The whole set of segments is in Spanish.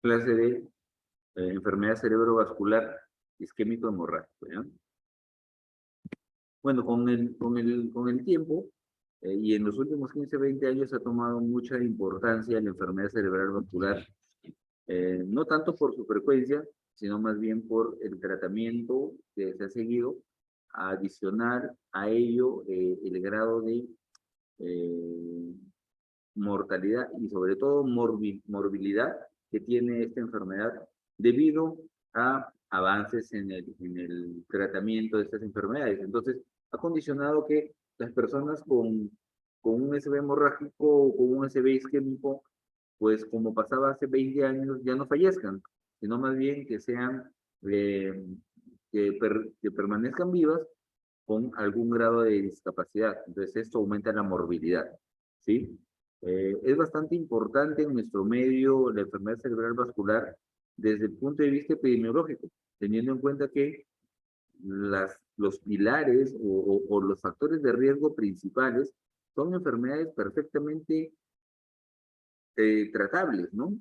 clase de enfermedad cerebrovascular isquémico hemorrágico, ¿ya? Bueno, con el tiempo y en los últimos 15, 20 años ha tomado mucha importancia la enfermedad cerebral vascular, no tanto por su frecuencia, sino más bien por el tratamiento que se ha seguido, a adicionar a ello el grado de eh, mortalidad y sobre todo morbilidad que tiene esta enfermedad debido a avances en el tratamiento de estas enfermedades. Entonces, ha condicionado que las personas con un SB hemorrágico o con un SB isquémico, pues como pasaba hace 20 años, ya no fallezcan, sino más bien que sean, que permanezcan vivas con algún grado de discapacidad. Entonces, esto aumenta la morbilidad, ¿sí? Es bastante importante en nuestro medio la enfermedad cerebral vascular desde el punto de vista epidemiológico, teniendo en cuenta que los pilares o los factores de riesgo principales son enfermedades perfectamente tratables, ¿no?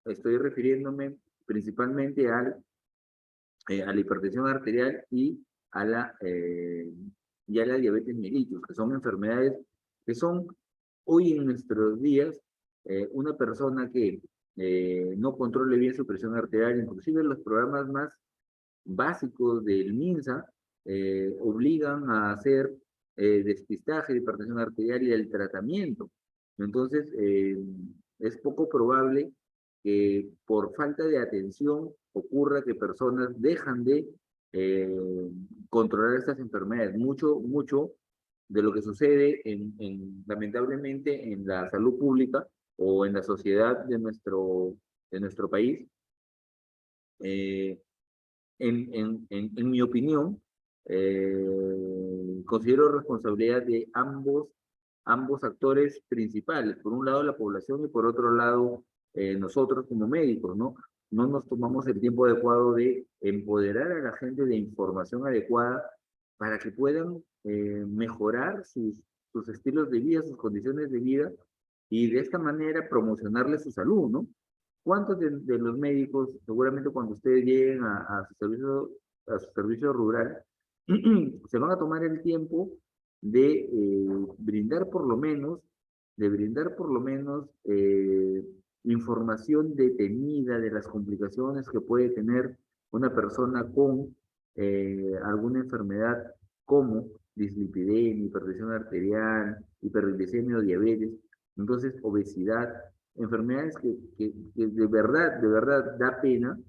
Estoy refiriéndome principalmente a la hipertensión arterial y a la diabetes mellitus, que son enfermedades que son hoy en nuestros días una persona que no controle bien su presión arterial, inclusive los programas más básicos del MINSA obligan a hacer despistaje de hipertensión arterial y el tratamiento. Entonces, es poco probable que por falta de atención ocurra que personas dejan de eh, controlar estas enfermedades. Mucho de lo que sucede lamentablemente en la salud pública o en la sociedad de nuestro país, eh, en mi opinión, considero responsabilidad de ambos actores principales. Por un lado, la población y por otro lado, nosotros como médicos, ¿no? No nos tomamos el tiempo adecuado de empoderar a la gente de información adecuada para que puedan mejorar sus estilos de vida, sus condiciones de vida y de esta manera promocionarle su salud, ¿no? ¿Cuántos de los médicos, seguramente cuando ustedes lleguen a su servicio rural, se van a tomar el tiempo de brindar por lo menos, información detenida de las complicaciones que puede tener una persona con alguna enfermedad como dislipidemia, hipertensión arterial, hiperglicemia o diabetes, entonces obesidad, enfermedades que de verdad da pena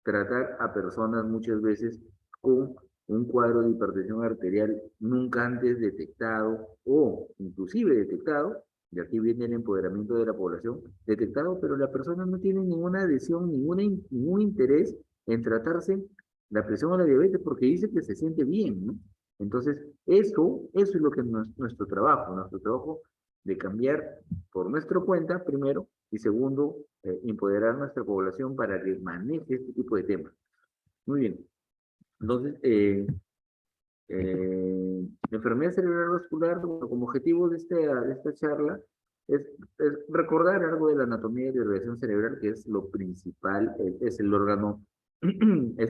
tratar a personas muchas veces con un cuadro de hipertensión arterial nunca antes detectado o inclusive detectado, y aquí viene el empoderamiento de la población, detectado, pero la persona no tiene ninguna adhesión, ningún interés en tratarse la presión o la diabetes porque dice que se siente bien, ¿no? Entonces, eso es lo que es nuestro trabajo de cambiar por nuestra cuenta, primero, y segundo, empoderar a nuestra población para que maneje este tipo de temas. Muy bien. Entonces, la enfermedad cerebral vascular, bueno, como objetivo de esta charla, es recordar algo de la anatomía y la irradiación cerebral, que es lo principal, es el órgano,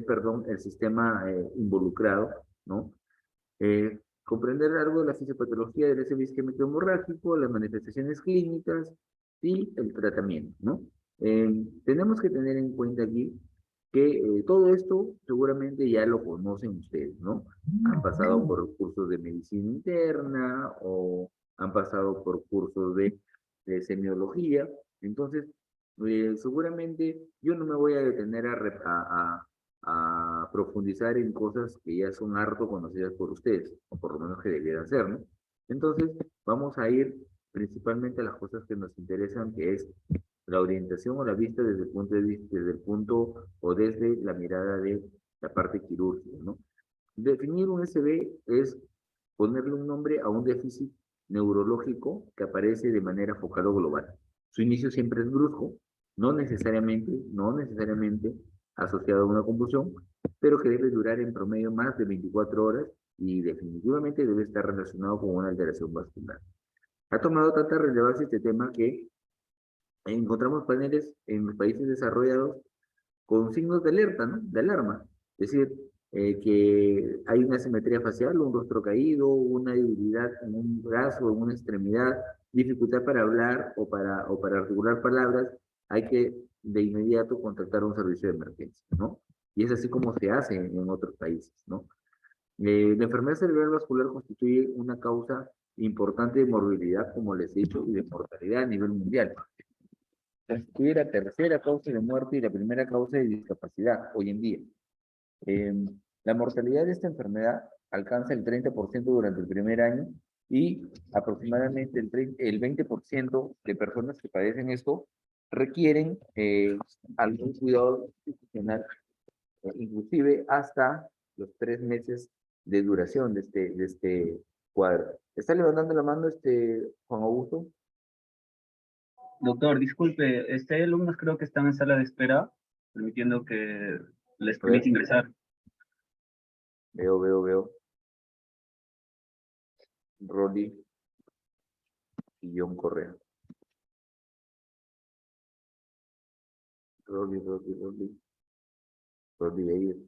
perdón, el sistema involucrado, ¿no? Comprender algo de la fisiopatología del SB isquémico hemorrágico, las manifestaciones clínicas y el tratamiento, ¿no? Tenemos que tener en cuenta aquí que todo esto seguramente ya lo conocen ustedes, ¿no? Han pasado por cursos de medicina interna o han pasado por cursos de semiología, entonces seguramente yo no me voy a detener a profundizar en cosas que ya son harto conocidas por ustedes, o por lo menos que debieran ser, ¿no? Entonces, vamos a ir principalmente a las cosas que nos interesan, que es la orientación o la vista desde el punto de vista, desde el punto o desde la mirada de la parte quirúrgica, ¿no? Definir un SB es ponerle un nombre a un déficit neurológico que aparece de manera focal o global. Su inicio siempre es brusco, no necesariamente asociado a una convulsión, pero que debe durar en promedio más de 24 horas y definitivamente debe estar relacionado con una alteración vascular. Ha tomado tanta relevancia este tema que encontramos paneles en los países desarrollados con signos de alerta, ¿no? De alarma. Es decir, que hay una simetría facial, un rostro caído, una debilidad en un brazo, en una extremidad, dificultad para hablar o para articular palabras, hay que de inmediato contactar a un servicio de emergencia, ¿no? Y es así como se hace en otros países, ¿no? La enfermedad cerebral vascular constituye una causa importante de morbilidad, como les he dicho, y de mortalidad a nivel mundial. Constituye la tercera causa de muerte y la primera causa de discapacidad hoy en día. Eh, la mortalidad de esta enfermedad alcanza el 30% durante el primer año y aproximadamente el 20% de personas que padecen esto requieren algún cuidado institucional, inclusive hasta los 3 meses de duración de este cuadro. ¿Está levantando la mano Juan Augusto? Doctor, disculpe, hay alumnos creo que están en sala de espera, permitiendo que les A ver, permita ingresar. veo. Rolly y John Correa. Rolly ahí.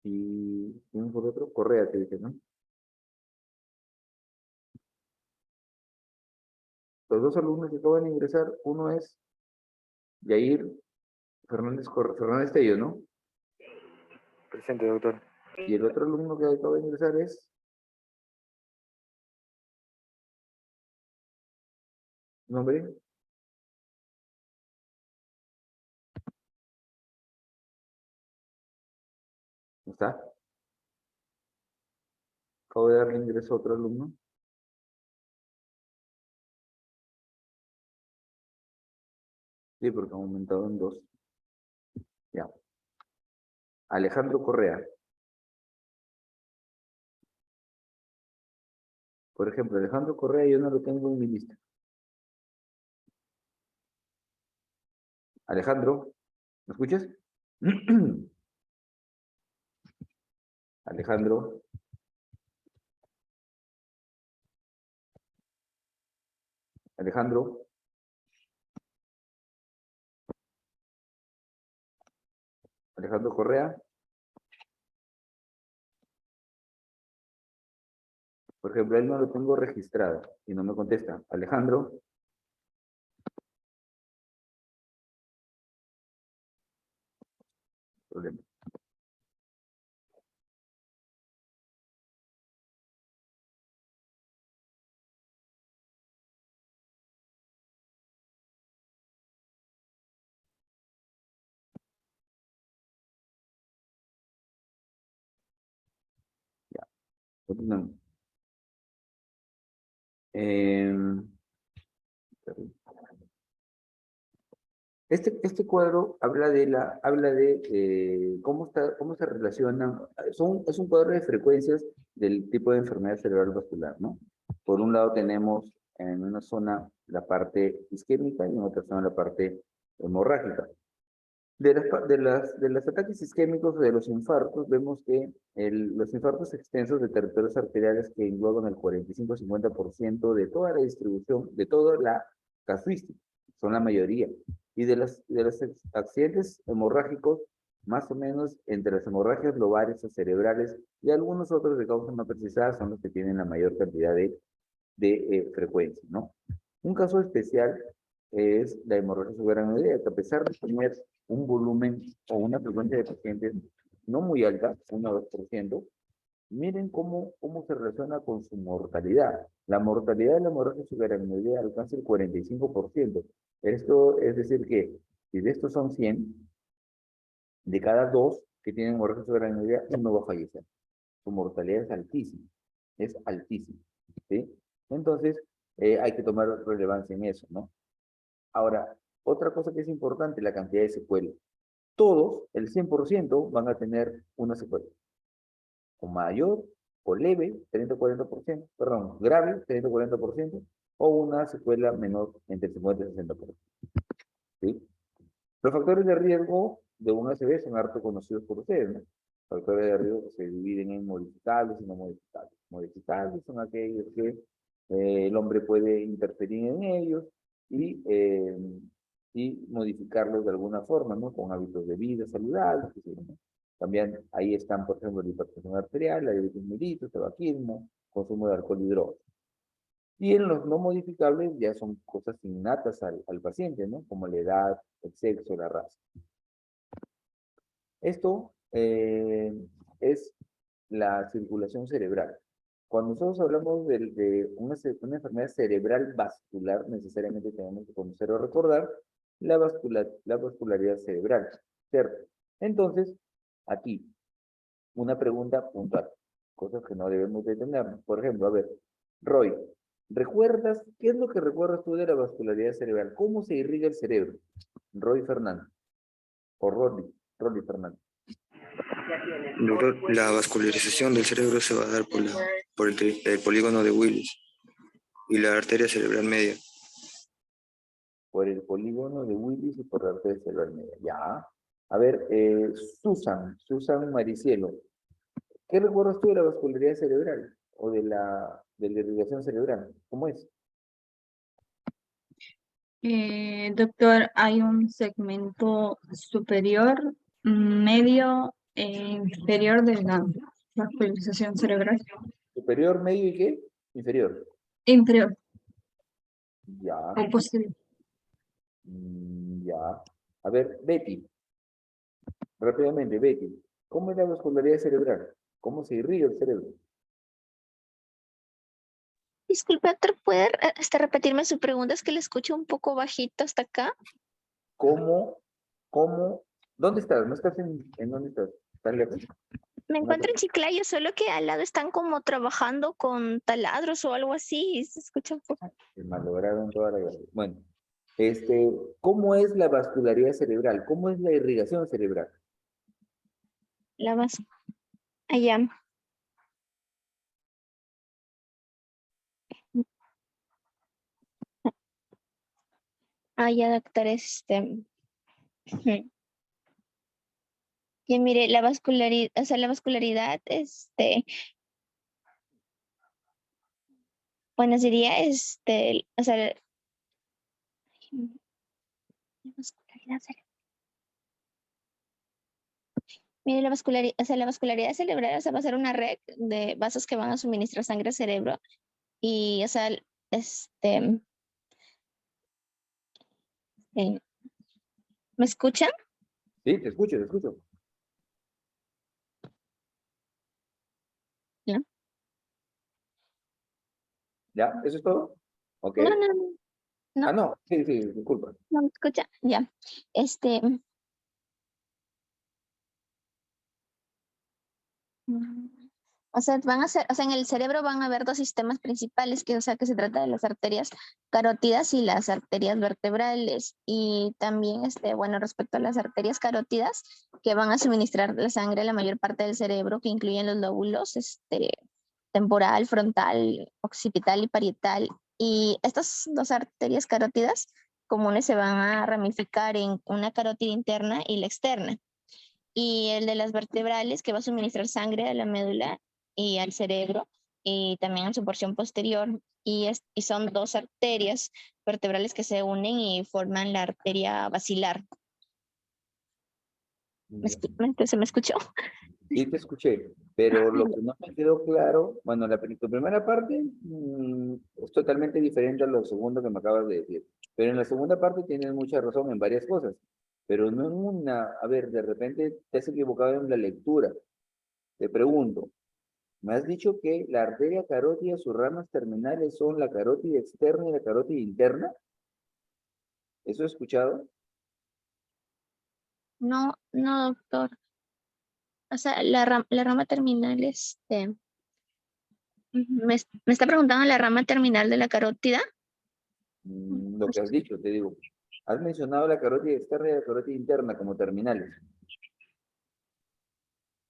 Y ¿quién por otro? Correa te dije, ¿no? Los dos alumnos que acaban de ingresar, uno es Yair Fernández Tello, ¿no? Presente, doctor. Y el otro alumno que acaba de ingresar es nombre. ¿No está? Acabo de darle ingreso a otro alumno. Sí, porque ha aumentado en 2. Ya. Alejandro Correa. Por ejemplo, Alejandro Correa yo no lo tengo en mi lista. Alejandro, ¿me escuchas? Alejandro. Alejandro. Alejandro Correa. Por ejemplo, él no lo tengo registrado y no me contesta. Alejandro. Problema. Ya. Continuamos. Este cuadro habla de cómo se relacionan, es un cuadro de frecuencias del tipo de enfermedad cerebral vascular, ¿no? Por un lado tenemos en una zona la parte isquémica y en otra zona la parte hemorrágica. De los ataques isquémicos o de los infartos, vemos que los infartos extensos de territorios arteriales que engloban el 45-50% de toda la distribución, de toda la casuística, son la mayoría. Y de los accidentes hemorrágicos, más o menos entre las hemorragias lobales o cerebrales y algunos otros de causa no precisada son los que tienen la mayor cantidad de frecuencia, ¿no? Un caso especial es la hemorragia subaracnoidea, que a pesar de tener un volumen o una frecuencia de pacientes no muy alta, 1 o 2%, miren cómo se relaciona con su mortalidad. La mortalidad de la hemorragia subaracnoidea alcanza el 45%. Esto es decir que, si de estos son 100, de cada 2 que tienen hemorragia subaracnoidea, uno va a fallecer. Su mortalidad es altísima, ¿sí? Entonces, hay que tomar relevancia en eso, ¿no? Ahora, otra cosa que es importante, la cantidad de secuelas. Todos, el 100%, van a tener una secuela. O mayor, o leve, 30-40%, perdón, grave, 30-40%, o una secuela menor, entre el 50 y 60%. ¿Sí? Los factores de riesgo de un ACV son harto conocidos por ustedes, ¿no? Factores de riesgo que se dividen en modificables y no modificables. Modificables son aquellos que El hombre puede interferir en ellos y modificarlos de alguna forma, ¿no? Con hábitos de vida saludables. Qué sé yo, ¿no? También ahí están, por ejemplo, la hipertensión arterial, la diabetes mellitus, tabaquismo, consumo de alcohol y drogas. Y en los no modificables ya son cosas innatas al paciente, ¿no? Como la edad, el sexo, la raza. Esto es la circulación cerebral. Cuando nosotros hablamos de una enfermedad cerebral vascular, necesariamente tenemos que conocer o recordar la vascularidad cerebral, ¿cierto? Entonces, aquí, una pregunta puntual, cosas que no debemos de tener. Por ejemplo, a ver, Roy, ¿recuerdas qué es lo que recuerdas tú de la vascularidad cerebral? ¿Cómo se irriga el cerebro? Roy Fernández, o Rolly Fernández. Doctor, la vascularización del cerebro se va a dar por el polígono de Willis y la arteria cerebral media. Por el polígono de Willis y por la arteria cerebral media. Ya. A ver, Susan Maricielo, ¿qué recuerdas tú de la vascularidad cerebral o de la irrigación cerebral? ¿Cómo es? Doctor, hay un segmento superior, medio e inferior de la vascularización cerebral. ¿Superior, medio y qué? Inferior. Inferior Ya. o posterior. Ya. A ver, Betty, rápidamente, Betty, ¿cómo es la vascularidad cerebral? ¿Cómo se irriga el cerebro? Disculpe, doctor, ¿puede repetirme su pregunta? Es que le escucho un poco bajito hasta acá. ¿Cómo, dónde estás? ¿No estás en dónde estás? ¿Estás lejos? Me Una encuentro en Chiclayo, solo que al lado están como trabajando con taladros o algo así, y se escucha un poco. Se malograron toda la vida. Bueno, ¿cómo es la vascularidad cerebral? ¿Cómo es la irrigación cerebral? La vas allá. Ya, doctor, ujú. Que mire, la vascularidad, o sea, la vascularidad, bueno, sería, o sea, la vascularidad cerebral. Mire, o sea, la vascularidad cerebral, o sea, va a ser una red de vasos que van a suministrar sangre al cerebro y, o sea, eh, ¿me escuchan? Sí, te escucho, te escucho. ¿No? ¿Ya? ¿Eso es todo? Ok. No, no, no, no, Ah, no, sí, sí, disculpa. no me escucha. Ya. Mm, O sea, o sea, en el cerebro van a haber dos sistemas principales, que, o sea, que se trata de las arterias carótidas y las arterias vertebrales. Y también, bueno, respecto a las arterias carótidas, que van a suministrar la sangre a la mayor parte del cerebro, que incluyen los lóbulos, temporal, frontal, occipital y parietal. Y estas dos arterias carótidas comunes se van a ramificar en una carótida interna y la externa. Y el de las vertebrales que va a suministrar sangre a la médula y al cerebro y también en su porción posterior. Y son dos arterias vertebrales que se unen y forman la arteria basilar. ¿Se me escuchó? Sí, te escuché, pero lo que no me quedó claro, bueno, tu primera parte es totalmente diferente a lo segundo que me acabas de decir, pero en la segunda parte tienes mucha razón en varias cosas, pero no en una, a ver, de repente te has equivocado en la lectura. Te pregunto, me has dicho que la arteria carótida, sus ramas terminales son la carótida externa y la carótida interna. ¿Eso he escuchado? No, no, doctor. O sea, la rama terminal, me está preguntando la rama terminal de la carótida. Lo que has dicho, te digo. Has mencionado la carótida externa y la carótida interna como terminales.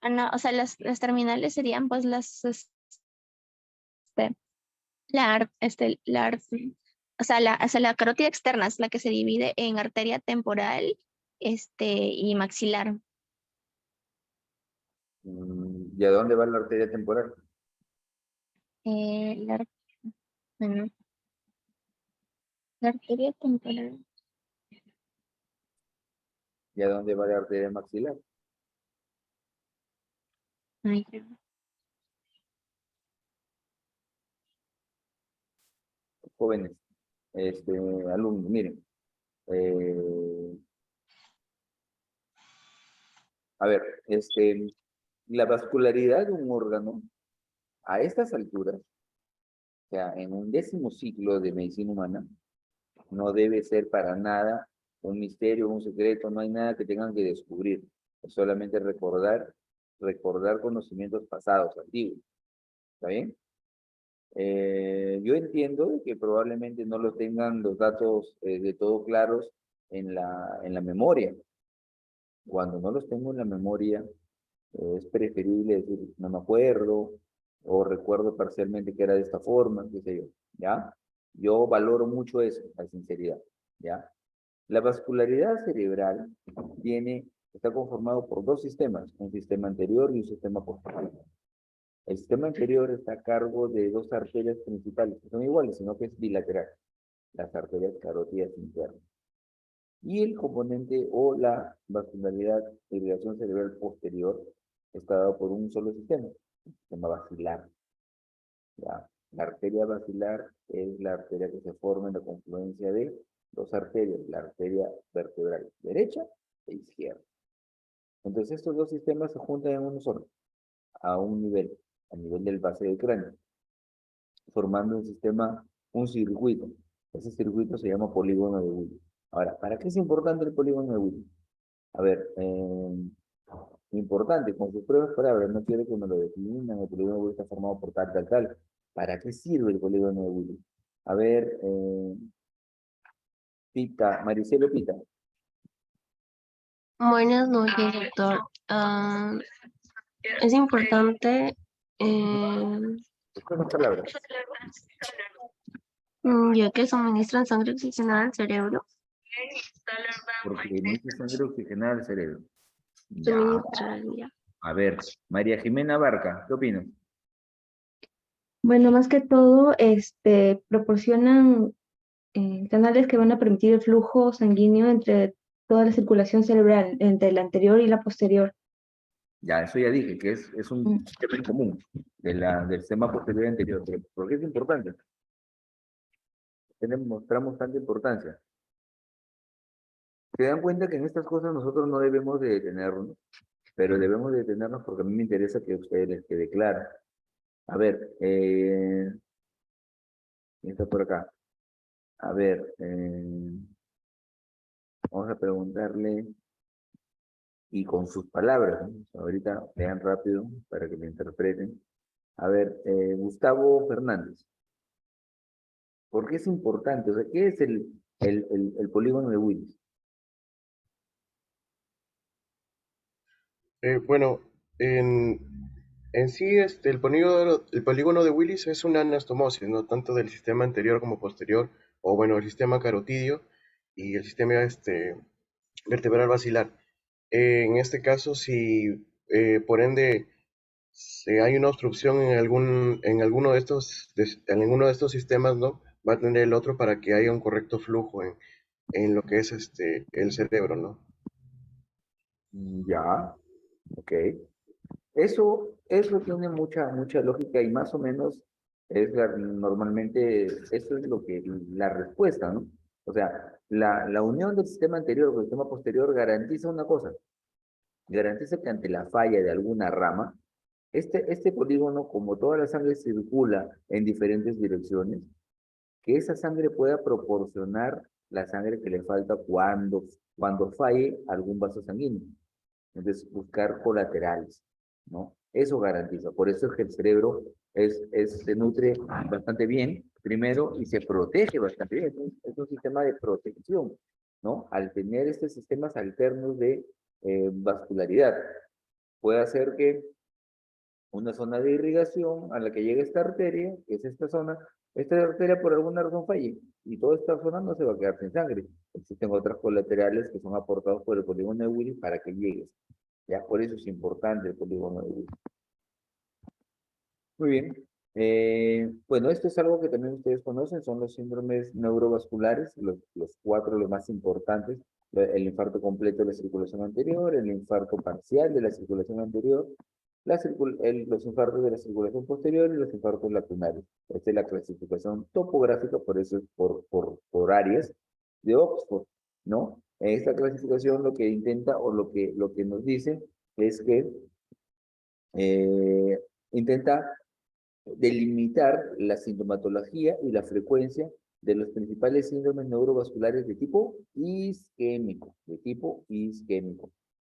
No, o sea, las terminales serían pues la, ar- la, ar- o sea, la carótida externa es la que se divide en arteria temporal, y maxilar. ¿Y a dónde va la arteria temporal? Eh, la ar- Bueno, la arteria temporal. ¿Y a dónde va la arteria maxilar? Ay, ya. Jóvenes, alumnos, miren. A ver, la vascularidad de un órgano a estas alturas, o sea, en un 10º ciclo de medicina humana, no debe ser para nada un misterio, un secreto, no hay nada que tengan que descubrir. Es solamente recordar conocimientos pasados, antiguos. ¿Está bien? Yo entiendo que probablemente no lo tengan los datos de todo claros en la memoria. Cuando no los tengo en la memoria, es preferible decir, no me acuerdo, o recuerdo parcialmente que era de esta forma, qué sé yo, ¿ya? Yo valoro mucho eso, la sinceridad, ¿ya? La vascularidad cerebral está conformado por dos sistemas, un sistema anterior y un sistema posterior. El sistema anterior está a cargo de dos arterias principales, que son iguales, sino que es bilateral, las arterias carótidas internas. Y el componente o la vascularidad de irrigación cerebral posterior está dado por un solo sistema, el sistema basilar. ¿Ya? La arteria basilar es la arteria que se forma en la confluencia de dos arterias, la arteria vertebral derecha e izquierda. Entonces estos dos sistemas se juntan en uno solo, a nivel del base del cráneo, formando un circuito. Ese circuito se llama polígono de Willis. Ahora, ¿para qué es importante el polígono de Willis? A ver, importante, con sus pruebas palabras, no quiero que me lo definan, el polígono de Willis está formado por tal, tal, tal. ¿Para qué sirve el polígono de Willis? A ver, Pita, Maricelo Pita. Buenas noches, doctor. Es importante Después las palabras. ya que suministran sangre oxigenada al cerebro. Porque inicia sangre oxigenada al cerebro. Ya. Suministrar, ya. A ver, María Jimena Barca, ¿qué opinas? Bueno, más que todo, proporcionan canales que van a permitir el flujo sanguíneo entre toda la circulación cerebral, entre la anterior y la posterior. Ya, eso ya dije, que es un tema en común del sistema posterior y anterior. Pero ¿por qué es importante? Mostramos tanta importancia. Se dan cuenta que en estas cosas nosotros no debemos de detenernos, pero debemos de detenernos porque a mí me interesa que a ustedes les quede claro. A ver, ¿quién está por acá? A ver, vamos a preguntarle, y con sus palabras, ¿no? Ahorita lean rápido para que me interpreten. A ver, Gustavo Fernández. ¿Por qué es importante? O sea, ¿qué es el polígono de Willis? Bueno, en sí, el polígono de Willis es una anastomosis, ¿no? Tanto del sistema anterior como posterior, o bueno, el sistema carotidio y el sistema vertebral basilar. En este caso, si por ende hay una obstrucción en alguno de estos sistemas, ¿no? Va a tener el otro para que haya un correcto flujo en lo que es el cerebro, ¿no? Ya, ok. Eso tiene mucha lógica y más o menos normalmente eso es la respuesta, ¿no? O sea, la unión del sistema anterior con el sistema posterior garantiza una cosa, garantiza que ante la falla de alguna rama, este polígono, como toda la sangre circula en diferentes direcciones, que esa sangre pueda proporcionar la sangre que le falta cuando falle algún vaso sanguíneo. Entonces, buscar colaterales, ¿no? Eso garantiza. Por eso es que el cerebro se nutre bastante bien, primero, y se protege bastante bien. Es un sistema de protección, ¿no? Al tener estos sistemas alternos de vascularidad, puede hacer que una zona de irrigación a la que llega esta arteria, que es esta arteria por alguna razón falle, y toda esta zona no se va a quedar sin sangre. Existen otras colaterales que son aportados por el polígono de Willis para que llegue. Ya, por eso es importante el polígono de Willis. Muy bien. Bueno, esto es algo que también ustedes conocen, son los síndromes neurovasculares, los cuatro los más importantes, el infarto completo de la circulación anterior, el infarto parcial de la circulación anterior, los infartos de la circulación posterior y los infartos lacunarios. Esta es la clasificación topográfica, por eso es por áreas de Oxford, ¿no? Esta clasificación lo que intenta o lo que nos dice es que intenta delimitar la sintomatología y la frecuencia de los principales síndromes neurovasculares de tipo isquémico,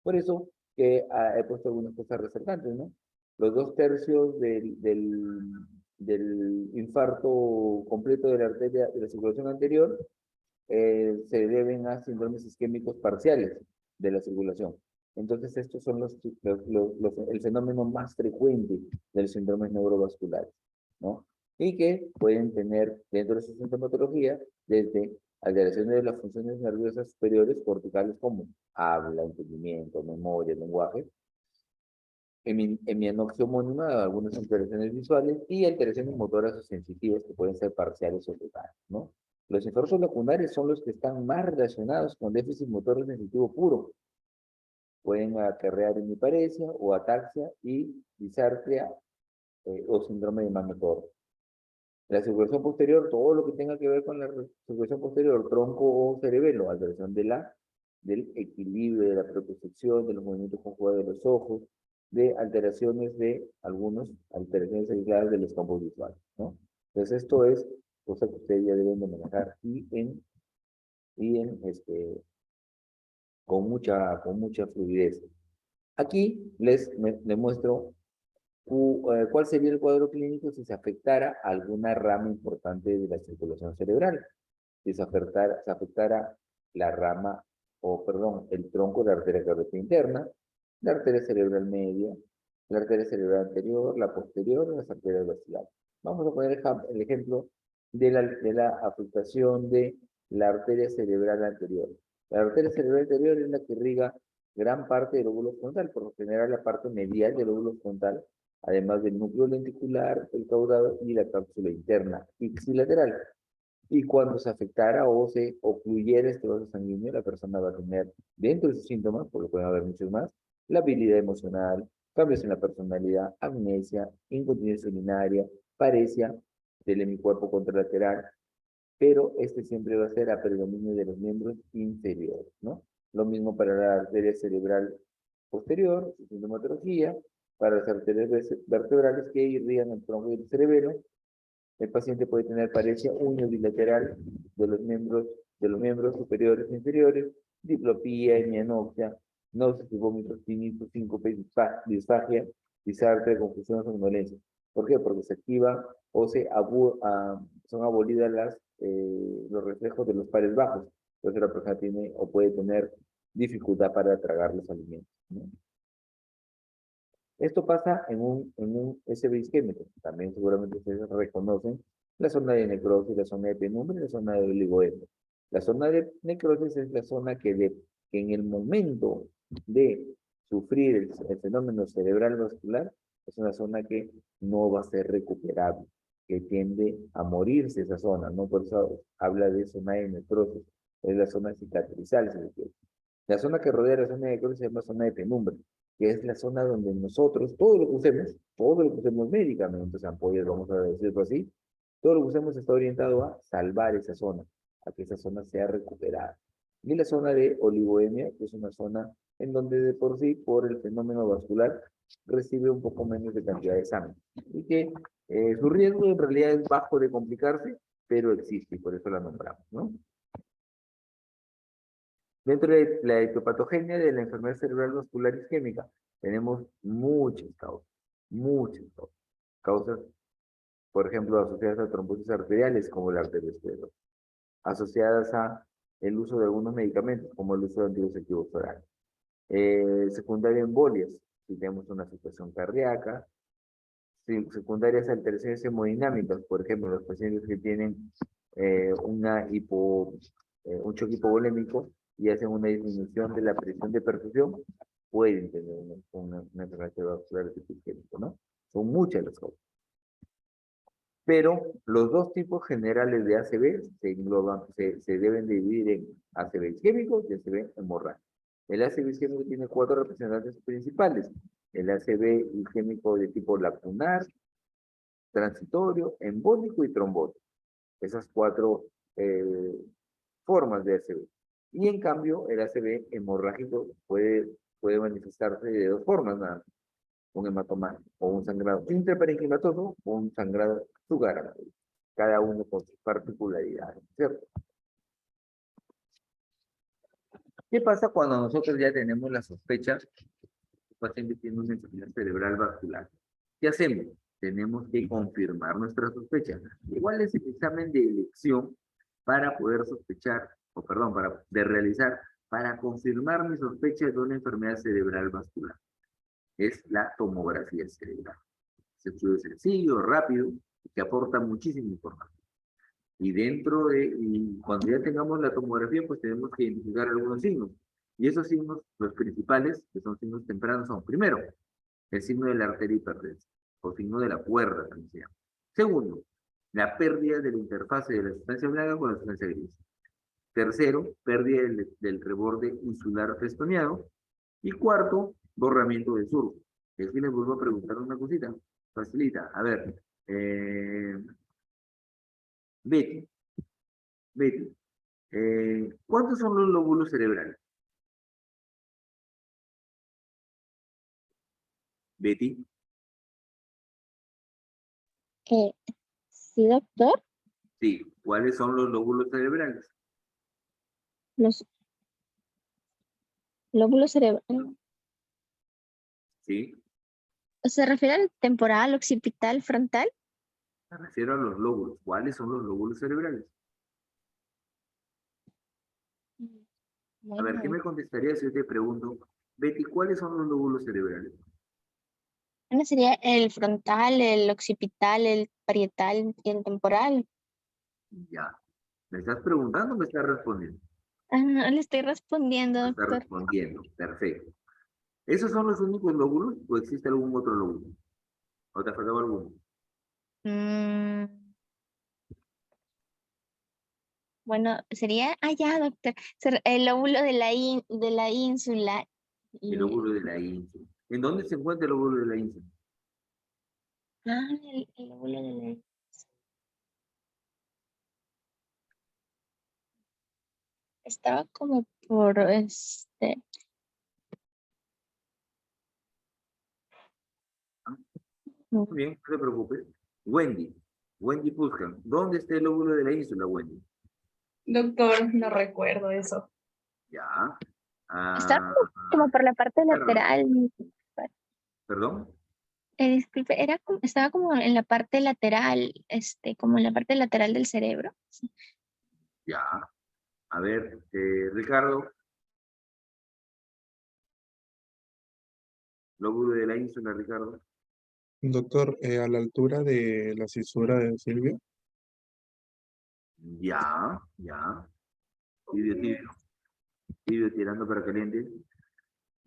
Por eso que he puesto algunas cosas resaltantes, ¿no? Los 2/3 del infarto completo de la arteria de la circulación anterior se deben a síndromes isquémicos parciales de la circulación. Entonces, estos son el fenómeno más frecuente de los síndromes neurovasculares, ¿no? Y que pueden tener dentro de su sintomatología desde alteraciones de las funciones nerviosas superiores corticales como habla, entendimiento, memoria, lenguaje, hemianopsia homónima, algunas alteraciones visuales y alteraciones motoras o sensitivas que pueden ser parciales o totales, ¿no? Los infartos lacunarios son los que están más relacionados con déficit motor sensitivo puro. Pueden acarrear hemiparesia o ataxia y disartria o síndrome de Mann-Torr. La circulación posterior, todo lo que tenga que ver con la circulación posterior, tronco o cerebelo, alteración del equilibrio, de la propiocepción, de los movimientos conjugados de los ojos, de alteraciones alteraciones aisladas de los campos visuales, ¿no? Entonces esto es cosa que ustedes ya deben de manejar con mucha fluidez. Aquí les muestro cuál sería el cuadro clínico si se afectara alguna rama importante de la circulación cerebral. Si se afectara la rama, el tronco de la arteria carótida interna, la arteria cerebral media, la arteria cerebral anterior, la posterior y las arterias vacilares. Vamos a poner el ejemplo de la afectación de la arteria cerebral anterior. La arteria cerebral anterior es la que irriga gran parte del lóbulo frontal, por lo general la parte medial del lóbulo frontal, además del núcleo lenticular, el caudado y la cápsula interna ipsilateral. Y cuando se afectara o se ocluyera este vaso sanguíneo, la persona va a tener dentro de sus síntomas, porque pueden haber muchos más, la habilidad emocional, cambios en la personalidad, amnesia, incontinencia urinaria, paresia del hemicuerpo contralateral, pero este siempre va a ser a predominio de los miembros inferiores, ¿no? Lo mismo para la arteria cerebral posterior, su sintomatología, para las arterias vertebrales que irrigan el tronco del cerebelo. El paciente puede tener paresia unibilateral de los miembros superiores e inferiores, diplopía, hemianopsia, náuseas y vómitos, tinnitus, síncope, disfagia, disartria, confusión, somnolencia. ¿Por qué? Porque se activa o son abolidas los reflejos de los pares bajos. Entonces la persona tiene o puede tener dificultad para tragar los alimentos, ¿no? Esto pasa en un SB isquémico. También seguramente ustedes reconocen la zona de necrosis, la zona de penumbra y la zona de oligoedema. La zona de necrosis es la zona que en el momento de sufrir el fenómeno cerebral vascular, es una zona que no va a ser recuperable, que tiende a morirse esa zona, ¿no? Por eso habla de zona de necrosis, es la zona cicatrizal, si se quiere. La zona que rodea la zona de necrosis se llama zona de penumbra, que es la zona donde nosotros, todo lo que usemos médicamente, ampollas, vamos a decirlo así, todo lo que usemos está orientado a salvar esa zona, a que esa zona sea recuperada. Y la zona de oligoemia, que es una zona en donde de por sí, por el fenómeno vascular, recibe un poco menos de cantidad de sangre. Y que su riesgo en realidad es bajo de complicarse, pero existe y por eso la nombramos, ¿no? Dentro de la etiopatogenia de la enfermedad cerebral vascular isquémica, tenemos muchas causas, muchas causas. Causas, por ejemplo, asociadas a trombosis arteriales, como la arteriosclerosis, asociadas a el uso de algunos medicamentos, como el uso de anticonceptivos orales. Secundaria embolias, si tenemos una situación cardíaca, secundarias alteraciones hemodinámicas, por ejemplo, los pacientes que tienen un choque hipovolémico y hacen una disminución de la presión de perfusión, pueden tener una enfermedad cerebrovascular de tipo isquémico, ¿no? Son muchas las causas. Pero los dos tipos generales de ACV se engloban, se deben dividir en ACV isquémico y ACV hemorrágico. El ACV isquémico tiene 4 representantes principales. El ACV isquémico de tipo lacunar, transitorio, embólico y trombótico. Esas 4 formas de ACV. Y en cambio, el ACV hemorrágico puede manifestarse de 2 formas, nada más. Un hematoma o un sangrado intraparenquimatoso o un sangrado subaracnoide, cada uno con sus particularidades, ¿cierto? ¿Qué pasa cuando nosotros ya tenemos la sospecha que el paciente tiene una enfermedad cerebral vascular? ¿Qué hacemos? Tenemos que confirmar nuestra sospecha. ¿Cuál es el examen de elección para poder sospechar, o perdón, de realizar, para confirmar mi sospecha de una enfermedad cerebral vascular? Es la tomografía cerebral. Es un estudio sencillo, rápido, que aporta muchísima información. Y cuando ya tengamos la tomografía, pues tenemos que identificar algunos signos. Y esos signos, los principales, que son signos tempranos, son, primero, el signo de la arteria hipertensa, o signo de la cuerda, también se llama. Segundo, la pérdida de la interfase de la sustancia blanca con la sustancia gris. Tercero, pérdida del reborde insular festoneado. Y cuarto, borramiento del surco. Y aquí les vuelvo a preguntar una cosita. Facilita. A ver. Betty. ¿Cuántos son los lóbulos cerebrales? Betty. Sí, doctor. Sí. ¿Cuáles son los lóbulos cerebrales? Los lóbulos cerebrales. Sí. ¿Se refiere al temporal, occipital, frontal? Me refiero a los lóbulos. ¿Cuáles son los lóbulos cerebrales? A ver, ¿qué me contestaría si yo te pregunto, Betty, ¿cuáles son los lóbulos cerebrales? Bueno, sería el frontal, el occipital, el parietal y el temporal. Ya. ¿Me estás preguntando o me estás respondiendo? Le estoy respondiendo, Me estás doctor. respondiendo. Perfecto. ¿Esos son los únicos lóbulos o existe algún otro lóbulo? ¿O te ha faltado alguno? Bueno, sería, ya, doctor, el lóbulo de la ínsula. El lóbulo de la ínsula. ¿En dónde se encuentra el lóbulo de la ínsula? El lóbulo de la ínsula. Estaba como por Muy bien, no te preocupes. Wendy Puzcan, ¿dónde está el lóbulo de la ínsula, Wendy? Doctor, no recuerdo eso. Ya. Estaba como por la parte lateral. ¿Perdón? Disculpe, estaba como en la parte lateral, como en la parte lateral del cerebro. Ya. A ver, Ricardo. Lóbulo de la ínsula, Ricardo. Doctor, a la altura de la cisura de Silvio. Ya. Tibio tirando para caliente.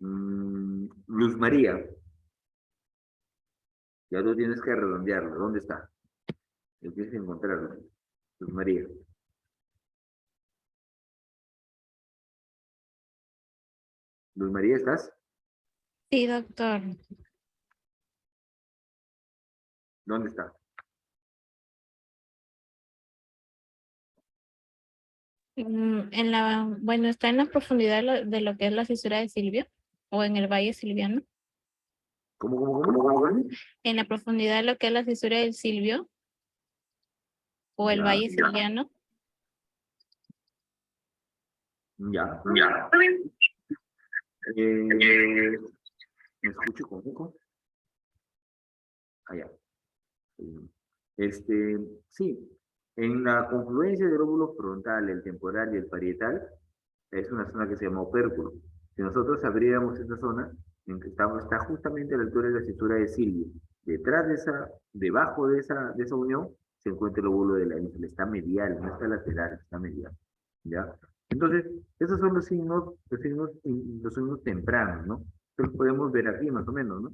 Luz María. Ya tú tienes que redondearlo. ¿Dónde está? Tienes que encontrarlo. Luz María. Luz María, ¿estás? Sí, doctor. ¿Dónde está? Bueno, está en la profundidad de lo que es la fisura de Silvio o en el valle silviano. ¿Cómo? En la profundidad de lo que es la fisura del Silvio o el valle silviano. Ya. ¿Me escucho con eco? Allá. Sí. En la confluencia del lóbulo frontal, el temporal y el parietal, es una zona que se llama opérculo. Si nosotros abriéramos esa zona, está justamente a la altura de la fisura de Silvio. Debajo de esa unión, se encuentra el lóbulo de la ínsula. Está medial, no está lateral, está medial. ¿Ya? Entonces, esos son los signos tempranos, ¿no? Entonces podemos ver aquí más o menos, ¿no?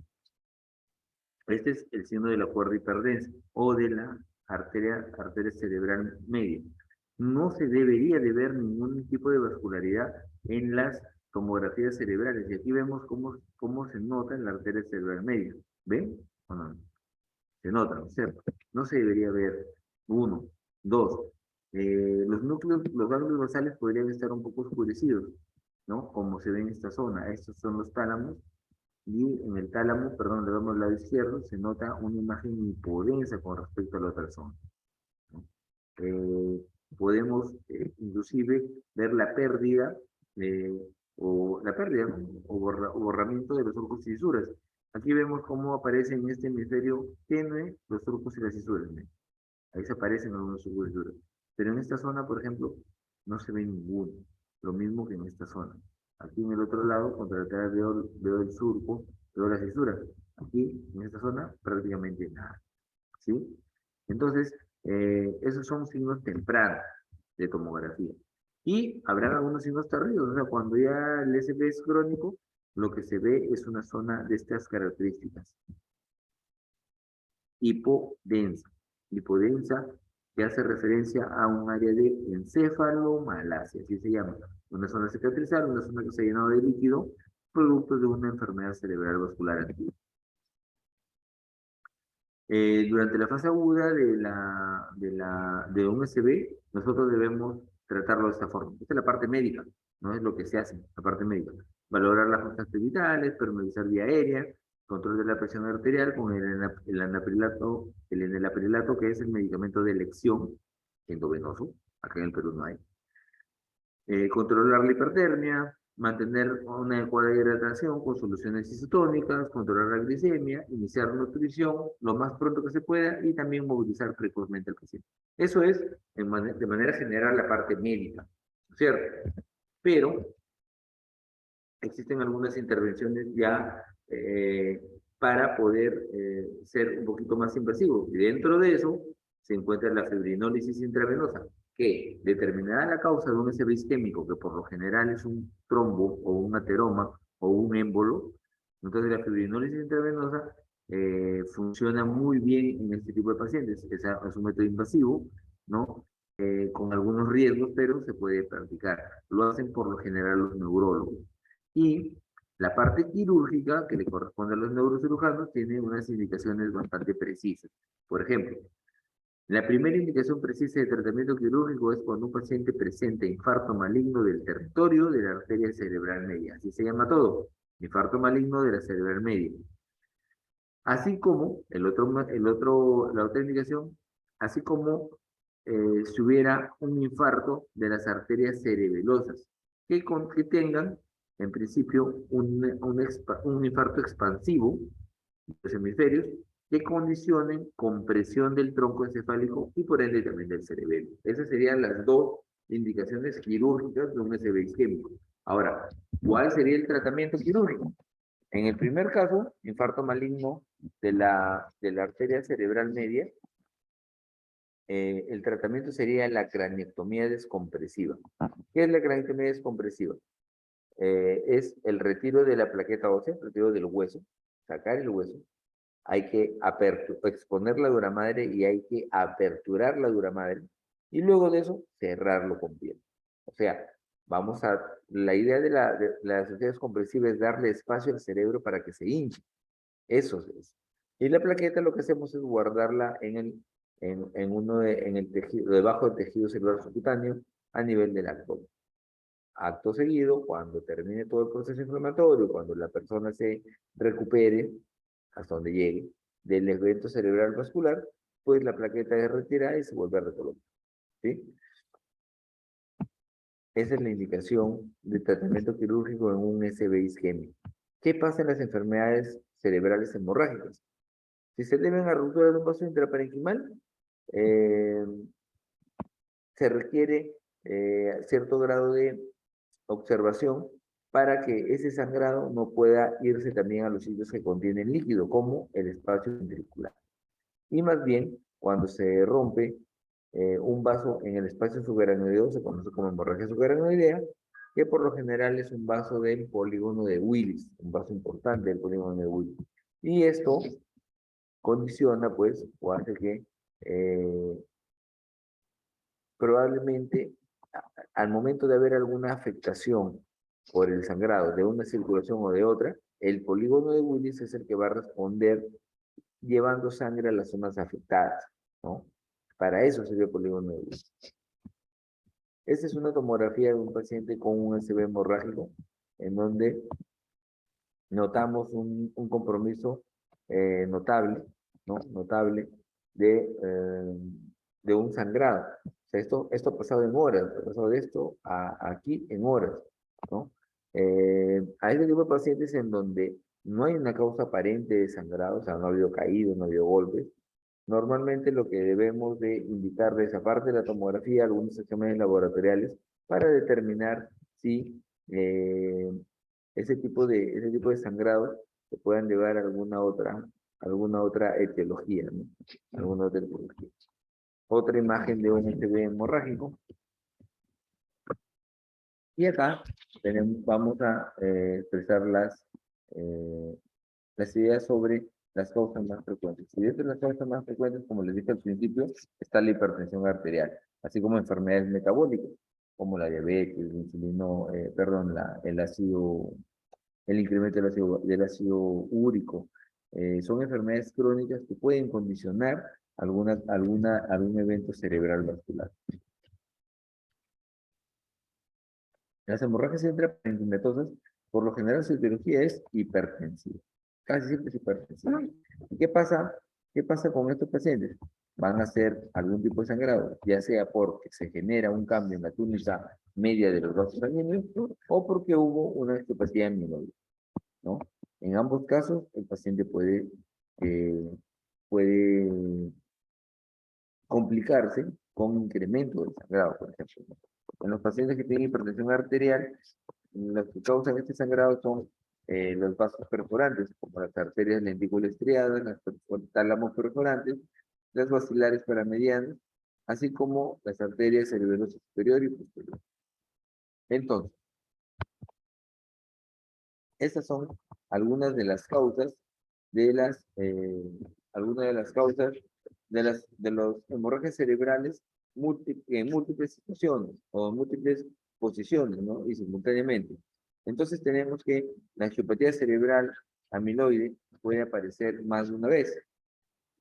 Este es el signo de la cuerda hiperdensa o de la arteria cerebral media. No se debería de ver ningún tipo de vascularidad en las tomografías cerebrales. Y aquí vemos cómo se nota en la arteria cerebral media. ¿Ven? ¿O no? Se nota, ¿no es cierto? No se debería ver. Uno. Dos. Los ganglios basales podrían estar un poco oscurecidos, ¿no? Como se ve en esta zona. Estos son los tálamos. Y en el tálamo, perdón, le vemos al lado izquierdo, se nota una imagen hipodensa con respecto a la otra zona, ¿no? Podemos inclusive ver la pérdida, ¿no? O borramiento de los surcos y fisuras. Aquí vemos cómo aparecen en este hemisferio tenue los surcos y las fisuras. ¿No? Ahí se aparecen algunos surcos y fisuras. Pero en esta zona, por ejemplo, no se ve ninguno. Lo mismo que en esta zona. Aquí en el otro lado, contra la veo el surco, veo la fisura. Aquí, en esta zona, prácticamente nada. ¿Sí? Entonces, esos son signos tempranos de tomografía. Y habrá algunos signos tardíos. O sea, cuando ya el SP es crónico, lo que se ve es una zona de estas características. Hipodensa. Hipodensa que hace referencia a un área de encefalomalacia, así se llama. Una zona cicatrizal, una zona que se ha llenado de líquido, producto de una enfermedad cerebral vascular activa. Durante la fase aguda de un SB, nosotros debemos tratarlo de esta forma. Esta es la parte médica, no es lo que se hace, la parte médica. Valorar las fuerzas vitales, permeabilizar vía aérea, control de la presión arterial con el enalaprilato, que es el medicamento de elección endovenoso, acá en el Perú no hay. Controlar la hipertermia, mantener una adecuada hidratación con soluciones isotónicas, controlar la glicemia, iniciar nutrición lo más pronto que se pueda y también movilizar precozmente al paciente. Eso es de manera general la parte médica, ¿cierto? Pero existen algunas intervenciones ya para poder ser un poquito más invasivos. Y dentro de eso se encuentra la fibrinólisis intravenosa, que determinada la causa de un SB isquémico, que por lo general es un trombo o un ateroma o un émbolo, entonces la fibrinólisis intravenosa funciona muy bien en este tipo de pacientes. Es un método invasivo, ¿no? Con algunos riesgos, pero se puede practicar. Lo hacen por lo general los neurólogos. Y la parte quirúrgica, que le corresponde a los neurocirujanos, tiene unas indicaciones bastante precisas. Por ejemplo, la primera indicación precisa de tratamiento quirúrgico es cuando un paciente presenta infarto maligno del territorio de la arteria cerebral media. Así se llama todo, infarto maligno de la cerebral media. Así como, la otra indicación, así como si hubiera un infarto de las arterias cerebelosas, que tengan, en principio, un infarto expansivo de los hemisferios, que condicionen compresión del tronco encefálico y por ende también del cerebelo. Esas serían las dos indicaciones quirúrgicas de un SB isquémico. Ahora, ¿cuál sería el tratamiento quirúrgico? En el primer caso, infarto maligno de la arteria cerebral media, el tratamiento sería la craniectomía descompresiva. ¿Qué es la craniectomía descompresiva? Es el retiro de la plaqueta ósea, el retiro del hueso, sacar el hueso. Hay que exponer la dura madre y hay que aperturar la dura madre. Y luego de eso, cerrarlo con piel. O sea, la idea de la sociedad descompresiva es darle espacio al cerebro para que se hinche. Eso es. Y la plaqueta lo que hacemos es guardarla en el tejido, debajo del tejido celular subcutáneo a nivel del abdomen. Acto seguido, cuando termine todo el proceso inflamatorio, cuando la persona se recupere, hasta donde llegue, del evento cerebral vascular, pues la plaqueta es retirada y se vuelve a recolocar. ¿Sí? Esa es la indicación de tratamiento quirúrgico en un SB isquémico. ¿Qué pasa en las enfermedades cerebrales hemorrágicas? Si se deben a ruptura de un vaso intraparenquimal, se requiere cierto grado de observación para que ese sangrado no pueda irse también a los sitios que contienen líquido, como el espacio ventricular. Y más bien, cuando se rompe un vaso en el espacio subaracnoideo, se conoce como hemorragia subaracnoidea, que por lo general es un vaso del polígono de Willis, un vaso importante del polígono de Willis. Y esto condiciona, pues, o hace que probablemente al momento de haber alguna afectación por el sangrado de una circulación o de otra, el polígono de Willis es el que va a responder llevando sangre a las zonas afectadas, ¿no? Para eso sirve el polígono de Willis. Esta es una tomografía de un paciente con un SB hemorrágico, en donde notamos un compromiso notable, ¿no? Notable de un sangrado. O sea, esto ha pasado en horas, ha pasado de esto a aquí en horas, ¿no? Hay este tipo de pacientes en donde no hay una causa aparente de sangrado, o sea, no ha habido caído, no ha habido golpes. Normalmente lo que debemos de indicarles, aparte de la tomografía, algunos exámenes laboratoriales para determinar si ese tipo de sangrado se puedan llevar a alguna otra etiología, ¿no? Alguna otra etiología. Otra imagen de un SB hemorrágico. Y acá vamos a expresar las ideas sobre las causas más frecuentes. Y dentro de las causas más frecuentes, como les dije al principio, está la hipertensión arterial, así como enfermedades metabólicas, como la diabetes, el insulino, el incremento del ácido úrico. Son enfermedades crónicas que pueden condicionar algún evento cerebral vascular. Las hemorragias intraparenquimatosas, por lo general su etiología es hipertensiva. Casi siempre es hipertensiva. ¿Y qué pasa con estos pacientes? Van a hacer algún tipo de sangrado, ya sea porque se genera un cambio en la túnica media de los vasos sanguíneos o porque hubo una osteopatía amiloide, ¿no? En ambos casos, el paciente puede complicarse con incremento del sangrado, por ejemplo. En los pacientes que tienen hipertensión arterial, los que causan este sangrado son los vasos perforantes, como las arterias lentículas estriadas, las tálamos perforantes, las vacilares paramedianas, así como las arterias cerebelosas superior y posterior. Entonces, estas son algunas de las causas de las los hemorragias cerebrales en múltiples situaciones o en múltiples posiciones, ¿no? Y simultáneamente. Entonces tenemos que la angiopatía cerebral amiloide puede aparecer más de una vez.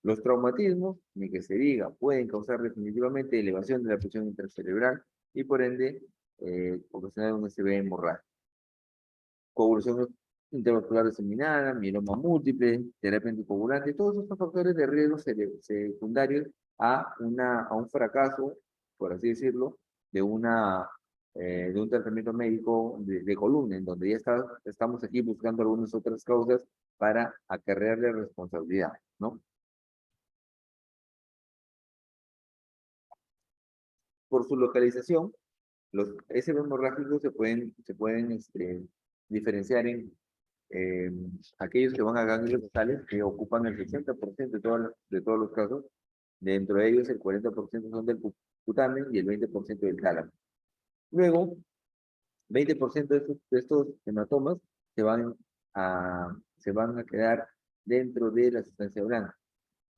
Los traumatismos, ni que se diga, pueden causar definitivamente elevación de la presión intracerebral y por ende ocasionar un SB hemorrágico. Coagulación intravascular diseminada, mieloma múltiple, terapia anticoagulante, todos estos factores de riesgo secundarios a un fracaso, por así decirlo, de un tratamiento médico de columna, en donde ya estamos aquí buscando algunas otras causas para acarrearle responsabilidad, ¿no? Por su localización, los SB hemorrágicos se pueden diferenciar en aquellos que van a ganglios basales, que ocupan el 60% de todos los casos. Dentro de ellos, el 40% son del putamen y el 20% del tálamo. Luego, 20% de estos hematomas se van a quedar dentro de la sustancia blanca.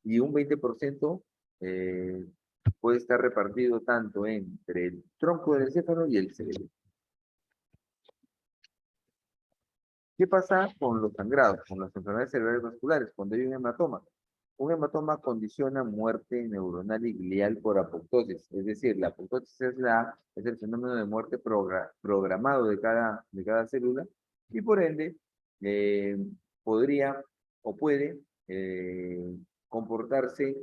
Y un 20% puede estar repartido tanto entre el tronco del encéfalo y el cerebro. ¿Qué pasa con los sangrados, con las enfermedades cerebrales vasculares, cuando hay un hematoma? Un hematoma condiciona muerte neuronal y glial por apoptosis, es decir, la apoptosis es el fenómeno de muerte programado de cada célula y por ende podría o puede comportarse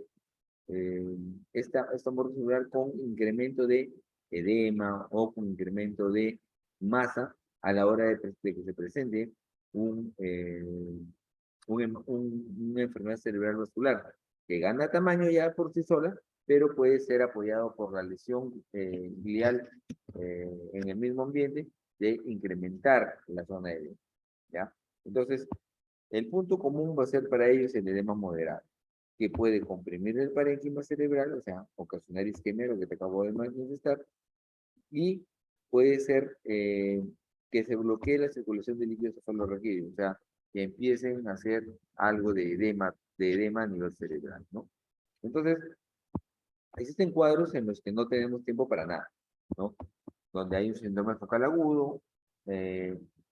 esta muerte cerebral con incremento de edema o con incremento de masa a la hora de que se presente una enfermedad cerebral vascular que gana tamaño ya por sí sola, pero puede ser apoyado por la lesión glial en el mismo ambiente de incrementar la zona de edema, ¿ya? Entonces, el punto común va a ser para ellos el edema moderado, que puede comprimir el parénquima cerebral, o sea, ocasionar isquemia, lo que te acabo de manifestar, y puede ser que se bloquee la circulación de líquidos cefalorraquídeos, o sea, que empiecen a hacer algo de edema a nivel cerebral, ¿no? Entonces, Existen cuadros en los que no tenemos tiempo para nada, ¿no? Donde hay un síndrome focal agudo,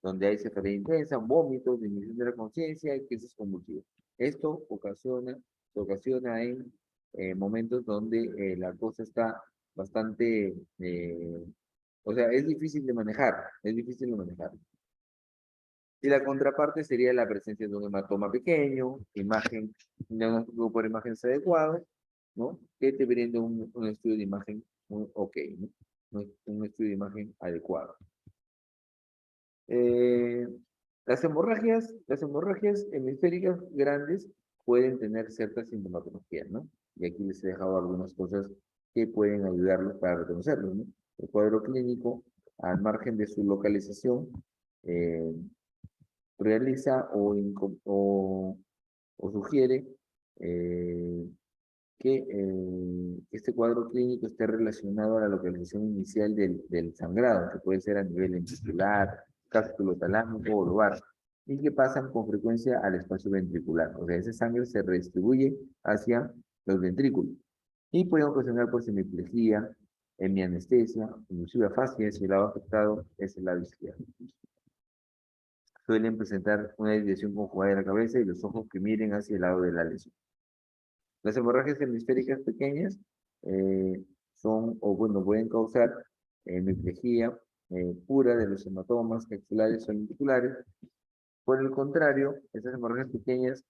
donde hay cefalea intensa, vómitos, disminución de la conciencia y crisis convulsivas. Esto se ocasiona en momentos donde la cosa está bastante, o sea, es difícil de manejar, es difícil de manejar. Y la contraparte sería la presencia de un hematoma pequeño, imagen, diagnóstico por imágenes adecuado, ¿no? Que te brinde un estudio de imagen ok, ¿no? Un estudio de imagen adecuado. Las hemorragias hemisféricas grandes pueden tener cierta sintomatología, ¿no? Y aquí les he dejado algunas cosas que pueden ayudarlos para reconocerlos, ¿no? El cuadro clínico, al margen de su localización, realiza o sugiere que este cuadro clínico esté relacionado a la localización inicial del sangrado, que puede ser a nivel ventricular, cápsulo talámico o lobar, y que pasan con frecuencia al espacio ventricular. O sea, esa sangre se redistribuye hacia los ventrículos y puede ocasionar pues hemiplegia, hemianestesia, inclusive afasia si el lado afectado es el lado izquierdo. Suelen presentar una desviación conjugada de la cabeza y los ojos que miren hacia el lado de la lesión. Las hemorragias hemisféricas pequeñas pueden causar hemiplegia pura de los hematomas capsulares o lenticulares. Por el contrario, estas hemorragias pequeñas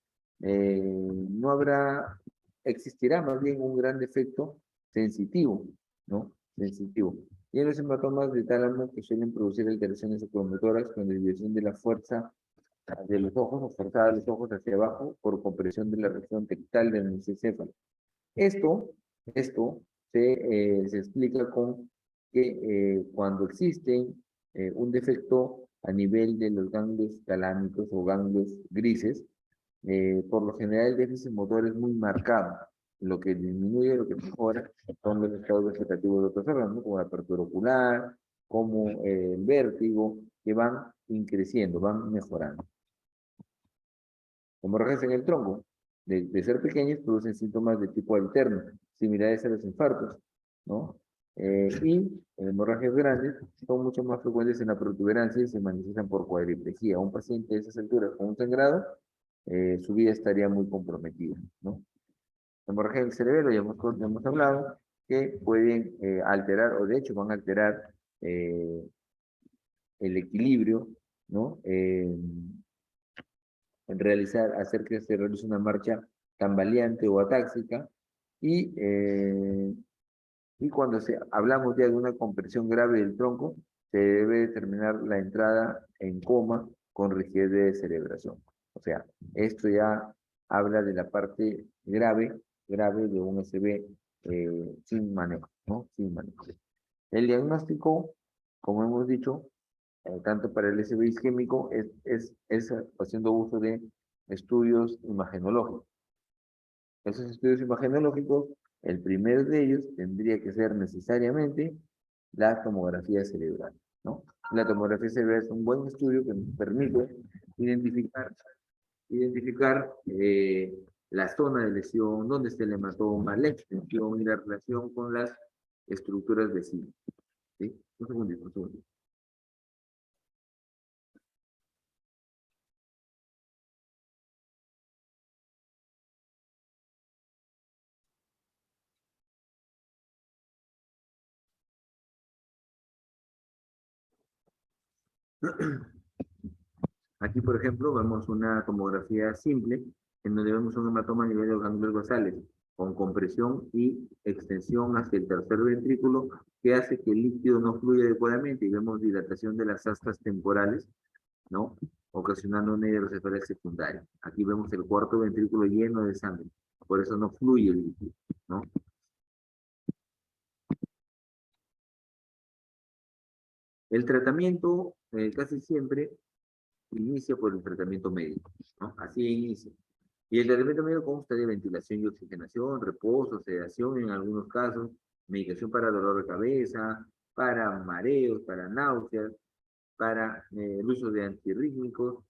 existirá más bien un gran defecto sensitivo, ¿no? Sensitivo. Y en los hematomas de tálamo que suelen producir alteraciones oculomotoras con desviación de la fuerza de los ojos o forzada de los ojos hacia abajo por compresión de la región tectal del mesencéfalo. Esto se explica con que cuando existe un defecto a nivel de los ganglios talámicos o ganglios grises, por lo general el déficit motor es muy marcado. Lo que disminuye, lo que mejora, son los estados vegetativos de otros órganos, ¿no? Como la apertura ocular, como el vértigo, que van increciendo, van mejorando. Hemorragias en el tronco, de ser pequeños, producen síntomas de tipo alterno, similares a los infartos, ¿no? Y hemorragias grandes son mucho más frecuentes en la protuberancia y se manifiestan por cuadriplejía. Un paciente de esas alturas con un sangrado, su vida estaría muy comprometida, ¿no? Hemorragia del cerebelo, ya hemos hablado, que pueden alterar, o de hecho van a alterar el equilibrio, ¿no? Hacer que se realice una marcha tambaleante o atáxica, y cuando hablamos ya de una compresión grave del tronco, se debe determinar la entrada en coma con rigidez de descerebración. O sea, esto ya habla de la parte grave de un SB sin manejo, ¿no? Sin manejo. El diagnóstico, como hemos dicho, tanto para el SB isquémico, es haciendo uso de estudios imagenológicos. Esos estudios imagenológicos, el primero de ellos tendría que ser necesariamente la tomografía cerebral, ¿no? La tomografía cerebral es un buen estudio que nos permite identificar la zona de lesión, dónde está el hematoma, la extensión y la relación con las estructuras vecinas. ¿Sí? Un segundito, un segundito. Aquí, por ejemplo, vemos una tomografía simple en donde vemos un hematoma a nivel de los ganglios basales con compresión y extensión hacia el tercer ventrículo que hace que el líquido no fluya adecuadamente y vemos dilatación de las astas temporales, ¿no? Ocasionando una hidrocefalia secundaria. Aquí vemos el cuarto ventrículo lleno de sangre, por eso no fluye el líquido, ¿no? El tratamiento casi siempre inicia por el tratamiento médico, ¿no? Así inicia. Y el tratamiento médico consta de ventilación y oxigenación, reposo, sedación en algunos casos, medicación para dolor de cabeza, para mareos, para náuseas, para el uso de antirrítmicos,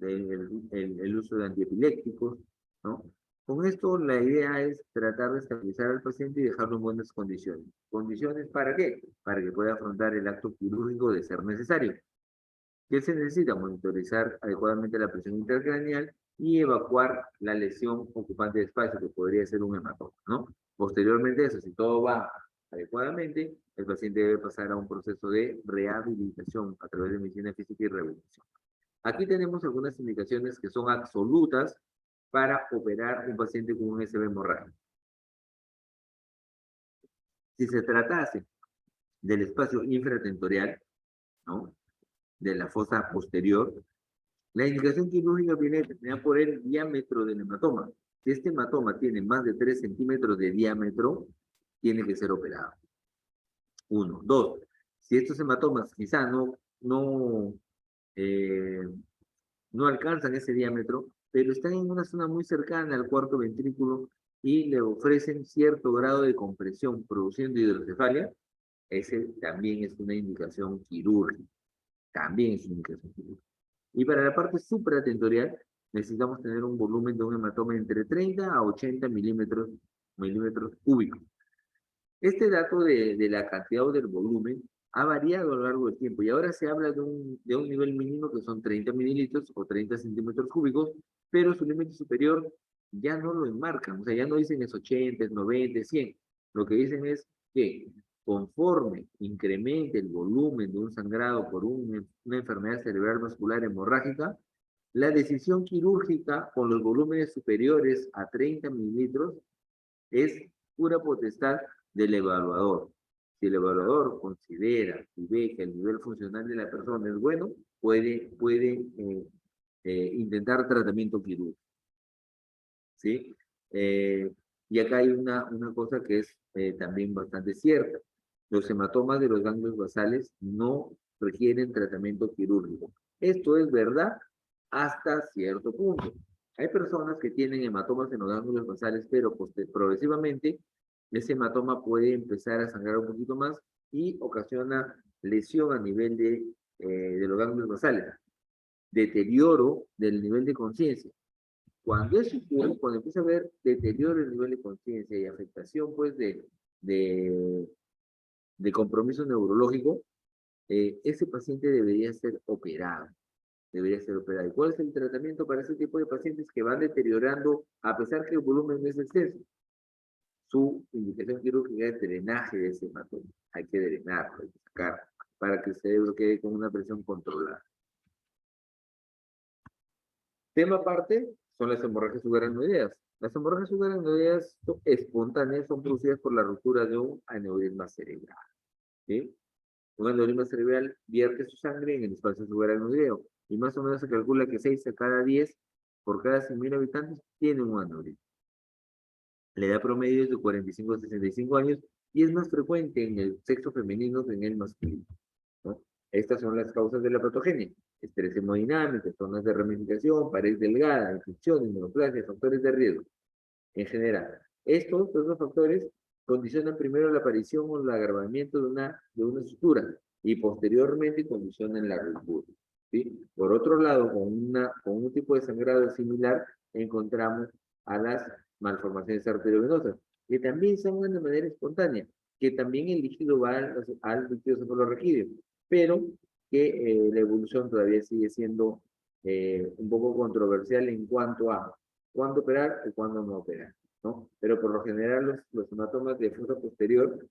el uso de antiepilépticos, ¿no? Con esto, la idea es tratar de estabilizar al paciente y dejarlo en buenas condiciones. ¿Condiciones para qué? Para que pueda afrontar el acto quirúrgico de ser necesario. ¿Qué se necesita? Monitorizar adecuadamente la presión intracraneal y evacuar la lesión ocupante de espacio, que podría ser un hematoma, ¿no? Posteriormente a eso, si todo va adecuadamente, el paciente debe pasar a un proceso de rehabilitación a través de medicina física y rehabilitación. Aquí tenemos algunas indicaciones que son absolutas para operar un paciente con un SB hemorrágico. Si se tratase del espacio infratentorial, ¿no? De la fosa posterior, la indicación quirúrgica viene determinada por el diámetro del hematoma. Si este hematoma tiene más de 3 centímetros de diámetro, tiene que ser operado. 1. 2. Si estos hematomas quizá no alcanzan ese diámetro, pero están en una zona muy cercana al cuarto ventrículo y le ofrecen cierto grado de compresión produciendo hidrocefalia, ese también es una indicación quirúrgica. También es una indicación quirúrgica. Y para la parte supratentorial, necesitamos tener un volumen de un hematoma entre 30 a 80 milímetros cúbicos. Este dato de la cantidad o del volumen ha variado a lo largo del tiempo y ahora se habla de un nivel mínimo que son 30 mililitros o 30 centímetros cúbicos, pero su límite superior ya no lo enmarcan, o sea, ya no dicen es 80, es 90, es 100. Lo que dicen es que conforme incremente el volumen de un sangrado por una enfermedad cerebral vascular hemorrágica, la decisión quirúrgica con los volúmenes superiores a 30 mililitros es pura potestad del evaluador. Si el evaluador considera y ve que el nivel funcional de la persona es bueno, puede intentar tratamiento quirúrgico. ¿Sí? Y acá hay una cosa que es también bastante cierta. Los hematomas de los ganglios basales no requieren tratamiento quirúrgico. Esto es verdad hasta cierto punto. Hay personas que tienen hematomas en los ganglios basales, pero progresivamente ese hematoma puede empezar a sangrar un poquito más y ocasiona lesión a nivel de los ganglios basales. Deterioro del nivel de conciencia. Cuando eso ocurre, cuando empieza a haber deterioro del nivel de conciencia y afectación pues de compromiso neurológico, ese paciente debería ser operado. Debería ser operado. ¿Y cuál es el tratamiento para ese tipo de pacientes que van deteriorando, a pesar que el volumen es exceso? Su indicación quirúrgica es drenaje de ese hematoma. Hay que drenarlo, hay que sacar, para que el cerebro quede con una presión controlada. Tema aparte son las hemorragias subaracnoideas. Las hemorragias subaracnoideas espontáneas son producidas por la ruptura de un aneurisma cerebral. ¿Sí? Un aneurisma cerebral vierte su sangre en el espacio subaracnoideo y más o menos se calcula que 6 a cada 10 por cada 100.000 habitantes tienen un aneurisma. La edad promedio es de 45 a 65 años y es más frecuente en el sexo femenino que en el masculino, ¿no? Estas son las causas de la patogenia: estrés hemodinámico, zonas de ramificación, pared delgada, infecciones, neoplasia, factores de riesgo. En general, estos dos factores condicionan primero la aparición o el agravamiento de una sutura y posteriormente condicionan la ruptura. ¿Sí? Por otro lado, con un tipo de sangrado similar, encontramos a las malformaciones arteriovenosas, que también son de manera espontánea, que también el líquido va al líquido cefalorraquídeo, pero que la evolución todavía sigue siendo un poco controversial en cuanto a cuándo operar y cuándo no operar, ¿no? Pero por lo general los hematomas de fosa posterior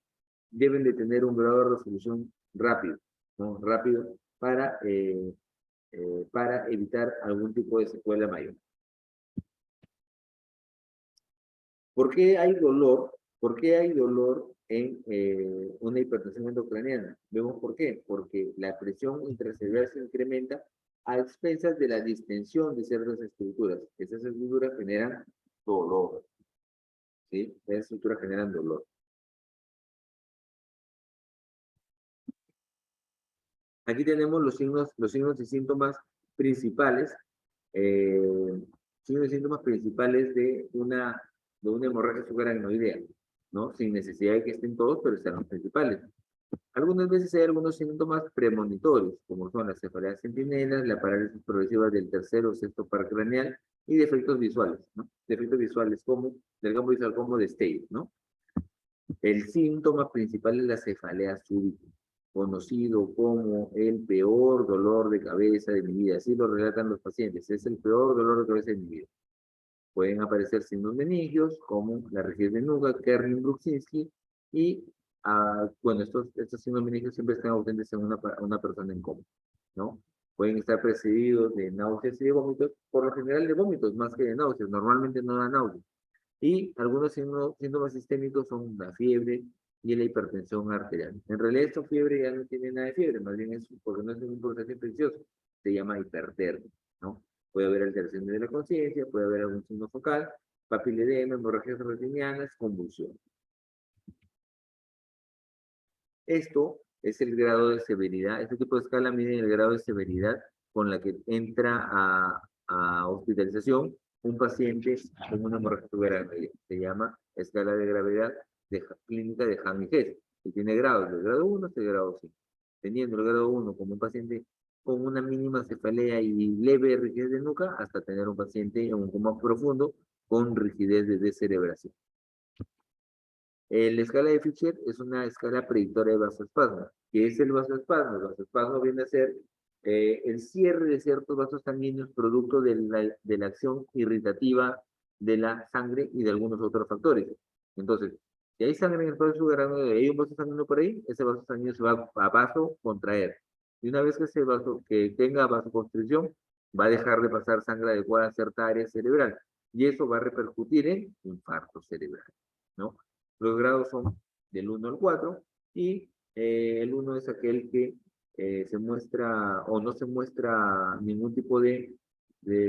deben de tener un grado de resolución rápido, ¿no? Rápido para evitar algún tipo de secuela mayor. ¿Por qué hay dolor? ¿Por qué hay dolor en una hipertensión endocraniana? Vemos por qué. Porque la presión intracerebral se incrementa a expensas de la distensión de ciertas estructuras. Esas estructuras generan dolor. ¿Sí? Esas estructuras generan dolor. Aquí tenemos los signos y síntomas principales. Signos y síntomas principales de una hemorragia subaracnoidea, ¿no? Sin necesidad de que estén todos, pero están los principales. Algunas veces hay algunos síntomas premonitorios, como son las cefaleas centinelas, la parálisis progresiva del tercer o sexto par craneal y defectos visuales, ¿no? Defectos visuales como, del campo visual como de Stage, ¿no? El síntoma principal es la cefalea súbita, conocido como el peor dolor de cabeza de mi vida. Así lo relatan los pacientes. Es el peor dolor de cabeza de mi vida. Pueden aparecer signos meningios como la rigidez de nuca, Kerrin-Bruksinski, y, bueno, estos signos meningios siempre están ausentes en una persona en coma, ¿no? Pueden estar precedidos de náuseas y de vómitos, por lo general de vómitos más que de náuseas. Normalmente no da náuseas. Y algunos síntomas sistémicos son la fiebre y la hipertensión arterial. En realidad esta fiebre ya no tiene nada de fiebre, más bien es porque no es un proceso infeccioso, se llama hipertermia, ¿no? Puede haber alteraciones de la conciencia, puede haber algún signo focal, papiledema, hemorragias retinianas, convulsión. Esto es el grado de severidad, este tipo de escala mide el grado de severidad con la que entra a hospitalización un paciente con una hemorragia subaraneal. Se llama escala de gravedad clínica de Hahn y Hesse, que tiene grados, del grado 1 hasta el grado 5. Teniendo el grado 1 como un paciente con una mínima cefalea y leve rigidez de nuca, hasta tener un paciente en un coma profundo con rigidez de descerebración. La escala de Fischer es una escala predictora de vasoespasmo. ¿Qué es el vasoespasmo? El vasoespasmo viene a ser el cierre de ciertos vasos sanguíneos producto de la acción irritativa de la sangre y de algunos otros factores. Entonces, si hay sangre en el vaso subterráneo y hay un vaso sanguíneo por ahí, ese vaso sanguíneo se va a vasocontraer. Y una vez que ese vaso que tenga vasoconstricción, va a dejar de pasar sangre adecuada a cierta área cerebral. Y eso va a repercutir en infarto cerebral, ¿no? Los grados son del 1 al 4 y el 1 es aquel que se muestra o no se muestra ningún tipo de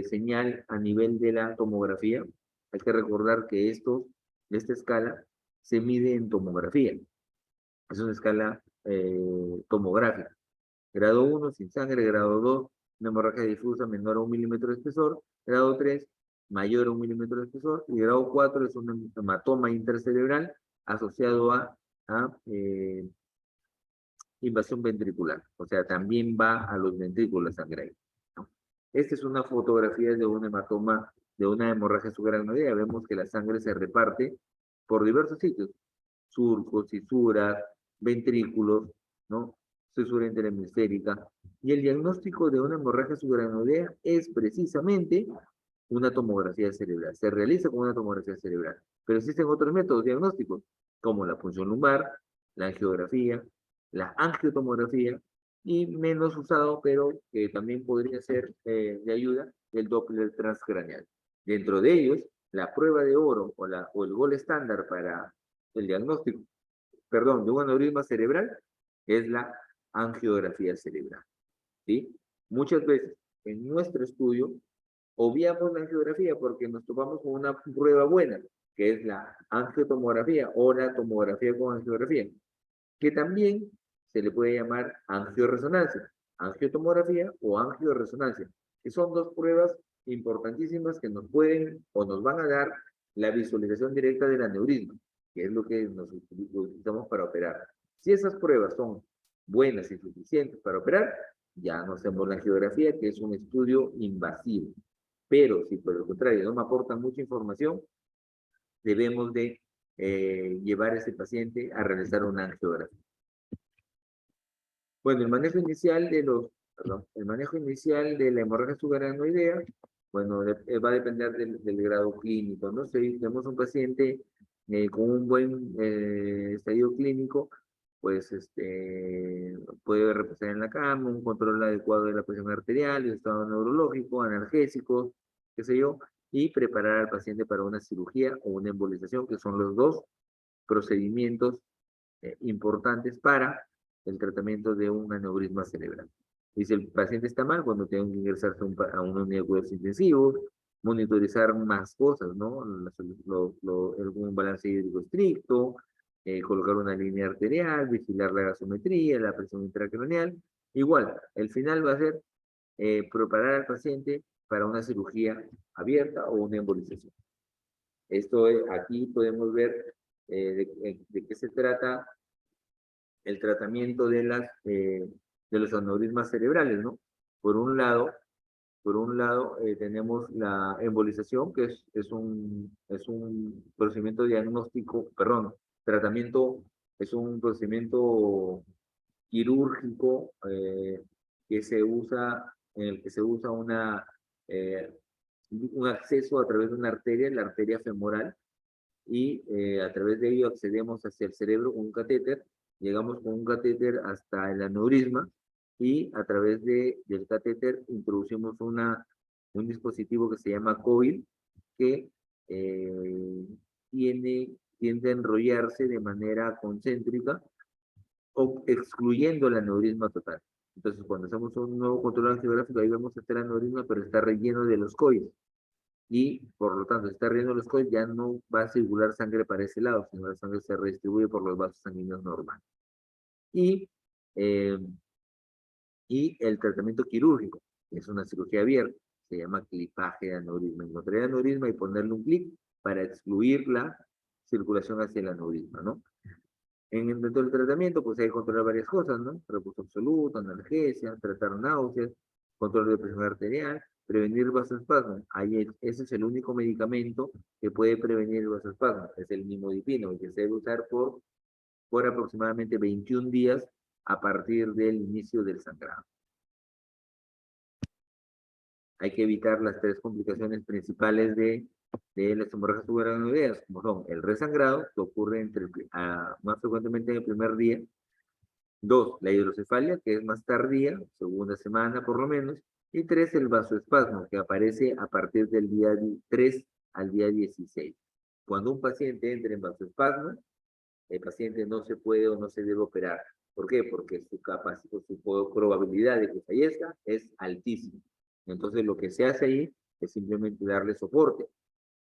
señal a nivel de la tomografía. Hay que recordar que esta escala se mide en tomografía. Es una escala tomográfica. Grado 1, sin sangre. Grado 2, una hemorragia difusa menor a 1 milímetro de espesor. Grado 3, mayor a 1 milímetro de espesor. Y grado 4 es un hematoma intercerebral asociado a invasión ventricular. O sea, también va a los ventrículos sanguíneos, ¿no? Esta es una fotografía de un hematoma, de una hemorragia subaracnoidea. Vemos que la sangre se reparte por diversos sitios. Surcos, fisuras, ventrículos, ¿no? Fisura interhemisférica. Y el diagnóstico de una hemorragia subaracnoidea es precisamente una tomografía cerebral. Se realiza con una tomografía cerebral. Pero existen otros métodos diagnósticos, como la punción lumbar, la angiografía, la angiotomografía, y menos usado, pero que también podría ser de ayuda, el Doppler transcraneal. Dentro de ellos, la prueba de oro o el gol estándar para el diagnóstico, perdón, de un aneurisma cerebral es la angiografía cerebral, ¿sí? Muchas veces en nuestro estudio obviamos la angiografía porque nos topamos con una prueba buena, que es la angiotomografía o la tomografía con angiografía, que también se le puede llamar angioresonancia, angiotomografía o angioresonancia, que son dos pruebas importantísimas que nos pueden o nos van a dar la visualización directa del aneurisma, que es lo que nos utilizamos para operar. Si esas pruebas son buenas y suficientes para operar, ya no hacemos la angiografía, que es un estudio invasivo. Pero si por el contrario no me aportan mucha información, debemos de llevar a ese paciente a realizar una angiografía. Bueno, el manejo inicial de la hemorragia subaracnoidea, bueno, va a depender del grado clínico, ¿no? Si tenemos un paciente con un buen estadio clínico, pues puede reposar en la cama, un control adecuado de la presión arterial, el estado neurológico, analgésicos, qué sé yo, y preparar al paciente para una cirugía o una embolización, que son los dos procedimientos importantes para el tratamiento de un aneurisma cerebral. Y si el paciente está mal, bueno, tiene que ingresarse a una unidad de cuidados intensivos, monitorizar más cosas, ¿no? Un balance hídrico estricto, colocar una línea arterial, vigilar la gasometría, la presión intracraneal. Igual, el final va a ser preparar al paciente para una cirugía abierta o una embolización. Esto aquí podemos ver de qué se trata el tratamiento de los aneurismas cerebrales, ¿no? Por un lado, tenemos la embolización, que es un procedimiento diagnóstico, perdón, tratamiento, es un procedimiento quirúrgico que se usa, en el que se usa un acceso a través de una arteria, la arteria femoral, y a través de ello accedemos hacia el cerebro con un catéter, llegamos con un catéter hasta el aneurisma, y a través del catéter introducimos un dispositivo que se llama coil, que tiende a enrollarse de manera concéntrica, o excluyendo el aneurisma total. Entonces, cuando hacemos un nuevo control angiográfico, ahí vemos que está el aneurisma, pero está relleno de los coils. Y, por lo tanto, si está relleno de los coils, ya no va a circular sangre para ese lado, sino la sangre se redistribuye por los vasos sanguíneos normales. Y el tratamiento quirúrgico, que es una cirugía abierta, se llama clipaje de aneurisma. Encontrar el aneurisma y ponerle un clip para excluir la circulación hacia el aneurisma, ¿no? Dentro del tratamiento, pues hay que controlar varias cosas, ¿no? Reposo absoluto, analgesia, tratar náuseas, control de presión arterial, prevenir vasoespasmo. Ese es el único medicamento que puede prevenir el vasoespasmo, es el nimodipino, que se debe usar por aproximadamente 21 días a partir del inicio del sangrado. Hay que evitar las 3 complicaciones principales de las hemorragias subaracnoideas, como son el resangrado, que ocurre más frecuentemente en el primer día. 2, la hidrocefalia, que es más tardía, segunda semana por lo menos. Y 3, el vasoespasmo, que aparece a partir del día 3 al día 16. Cuando un paciente entra en vasoespasmo, el paciente no se puede o no se debe operar. ¿Por qué? Porque su probabilidad de que fallezca es altísima. Entonces, lo que se hace ahí es simplemente darle soporte,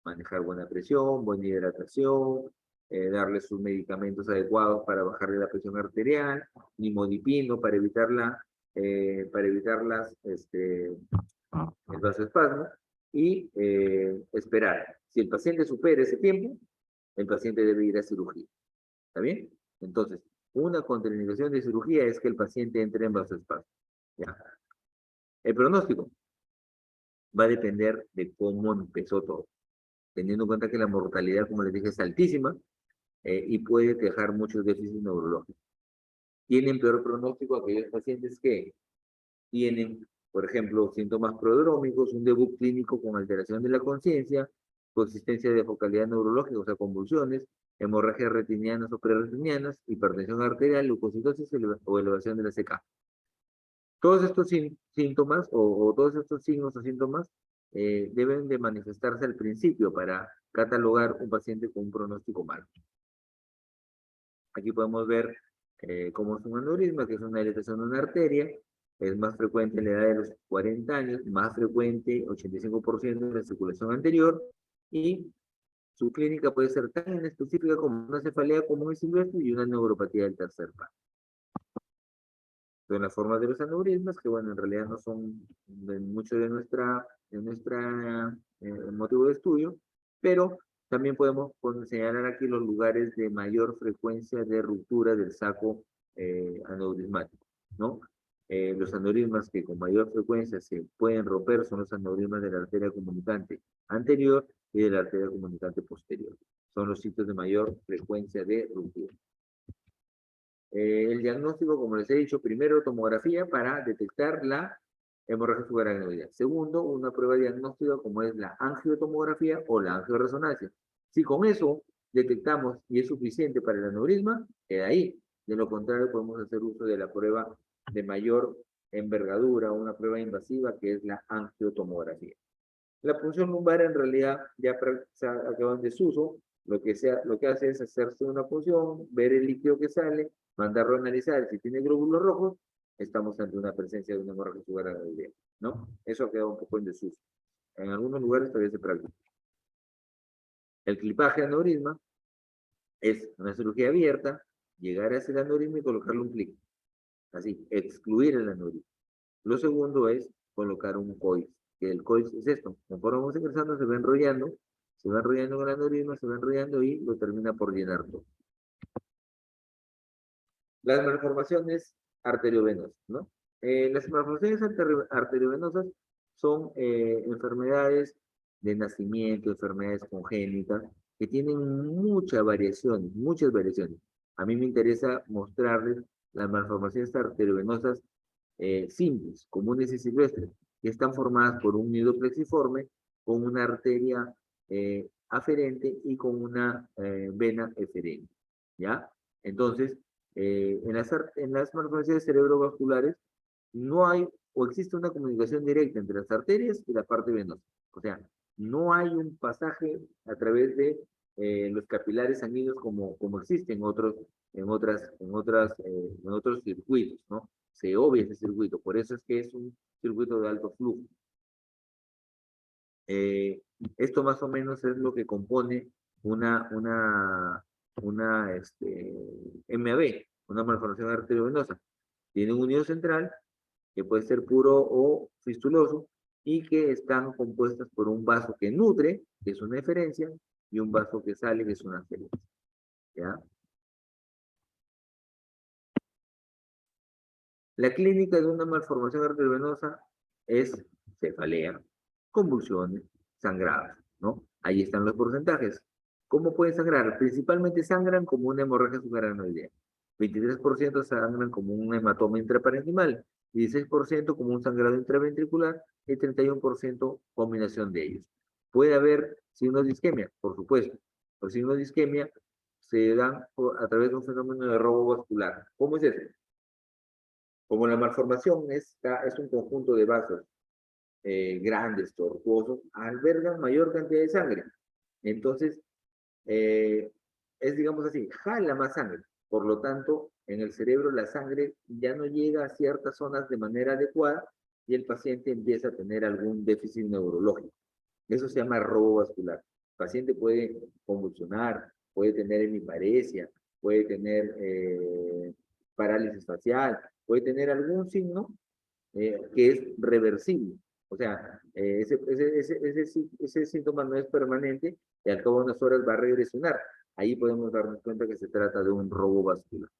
manejar buena presión, buena hidratación, darle sus medicamentos adecuados para bajarle la presión arterial, nimodipino para evitar el vasoespasmo, y esperar. Si el paciente supera ese tiempo, el paciente debe ir a cirugía. ¿Está bien? Entonces, una contraindicación de cirugía es que el paciente entre en vasoespasmo. ¿Ya? El pronóstico va a depender de cómo empezó todo, teniendo en cuenta que la mortalidad, como les dije, es altísima y puede dejar muchos déficits neurológicos. Tienen peor pronóstico aquellos pacientes que tienen, por ejemplo, síntomas prodrómicos, un debut clínico con alteración de la conciencia, consistencia de focalidad neurológica, o sea, convulsiones, hemorragias retinianas o preretinianas, hipertensión arterial, leucocitosis o elevación de la CK. Todos estos síntomas o todos estos signos o síntomas deben de manifestarse al principio para catalogar un paciente con un pronóstico malo. Aquí podemos ver cómo es un aneurisma, que es una dilatación de una arteria. Es más frecuente en la edad de los 40 años, más frecuente, 85% en la circulación anterior, y su clínica puede ser tan específica como una cefalea común y silvestre y una neuropatía del tercer paso. Son las formas de los aneurismas, que bueno, en realidad no son mucho de nuestra motivo de estudio, pero también podemos señalar aquí los lugares de mayor frecuencia de ruptura del saco aneurismático, ¿no? Los aneurismas que con mayor frecuencia se pueden romper son los aneurismas de la arteria comunicante anterior y de la arteria comunicante posterior. Son los sitios de mayor frecuencia de ruptura. El diagnóstico, como les he dicho, primero tomografía para detectar la hemorragia subaracnoidea. Segundo, una prueba diagnóstica como es la angiotomografía o la angioresonancia. Si con eso detectamos y es suficiente para el aneurisma, queda ahí. De lo contrario, podemos hacer uso de la prueba de mayor envergadura, una prueba invasiva que es la angiotomografía. La punción lumbar en realidad ya se ha quedado en desuso. Lo que hace es hacerse una punción, ver el líquido que sale, mandarlo a analizar. Si tiene glóbulos rojos, estamos ante una presencia de una hemorragia subaracnoidea, ¿no? Eso ha quedado un poco en desuso. En algunos lugares todavía se practica. El clipaje de aneurisma es una cirugía abierta, llegar hacia el aneurisma y colocarle un clip. Así, excluir el aneurisma. Lo segundo es colocar un coil, que el coil es esto. Conforme vamos ingresando, se va enrollando en el aneurisma, se va enrollando y lo termina por llenar todo. Las malformaciones arteriovenosas, ¿no? Las malformaciones arteriovenosas son enfermedades de nacimiento, enfermedades congénitas, que tienen muchas variaciones. A mí me interesa mostrarles las malformaciones arteriovenosas simples, comunes y silvestres, que están formadas por un nido plexiforme con una arteria aferente y con una vena eferente, ¿ya? Entonces, en las malformaciones cerebrovasculares no hay o existe una comunicación directa entre las arterias y la parte venosa. O sea, no hay un pasaje a través de los capilares sanguíneos como existe en otros circuitos, ¿no? Se obvia ese circuito, por eso es que es un circuito de alto flujo. Esto más o menos es lo que compone una MAB, una malformación arteriovenosa. Tiene un unido central, que puede ser puro o fistuloso, y que están compuestas por un vaso que nutre, que es una eferencia, y un vaso que sale, que es una aferencia. ¿Ya? La clínica de una malformación arteriovenosa es cefalea, convulsiones, sangrados, ¿no? Ahí están los porcentajes. ¿Cómo pueden sangrar? Principalmente sangran como una hemorragia subaracnoidea. 23% sangran como un hematoma intraparenquimal, 16% como un sangrado intraventricular y 31% combinación de ellos. Puede haber signos de isquemia, por supuesto. Los signos de isquemia se dan a través de un fenómeno de robo vascular. ¿Cómo es eso? Como la malformación es un conjunto de vasos grandes, tortuosos, albergan mayor cantidad de sangre. Entonces, es, digamos así, jala más sangre. Por lo tanto, en el cerebro la sangre ya no llega a ciertas zonas de manera adecuada y el paciente empieza a tener algún déficit neurológico. Eso se llama robo vascular. El paciente puede convulsionar, puede tener hemiparesia, puede tener parálisis facial, puede tener algún signo que es reversible. O sea, ese síntoma no es permanente y al cabo de unas horas va a regresionar. Ahí podemos darnos cuenta que se trata de un robo vascular.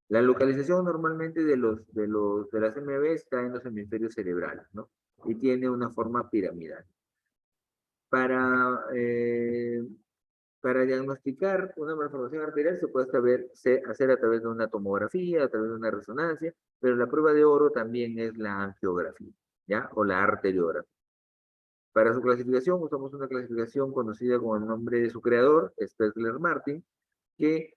La localización normalmente de las MB está en los hemisferios cerebrales, ¿no? Y tiene una forma piramidal. Para diagnosticar una malformación arterial se puede hacer a través de una tomografía, a través de una resonancia, pero la prueba de oro también es la angiografía, ¿ya? O la arteriografía. Para su clasificación usamos una clasificación conocida con el nombre de su creador, Spessler-Martin, que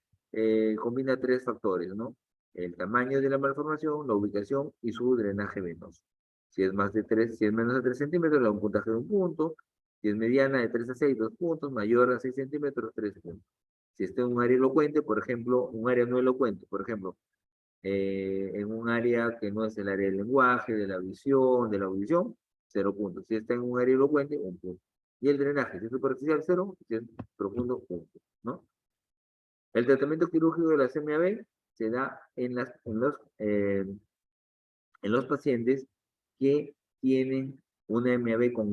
combina tres factores, ¿no? El tamaño de la malformación, la ubicación y su drenaje venoso. Si es menos de 3 centímetros, le da un puntaje de 1 punto. Si es mediana, de 3 a 6, 2 puntos. Mayor a 6 centímetros, 3 puntos. Si está en un área elocuente, por ejemplo, un área no elocuente, por ejemplo, en un área que no es el área del lenguaje, de la visión, de la audición, 0 puntos. Si está en un área elocuente, 1 punto. Y el drenaje, si es superficial, 0, si es profundo, 1 punto, ¿no? El tratamiento quirúrgico de la CMAB se da en los pacientes que tienen una MAB con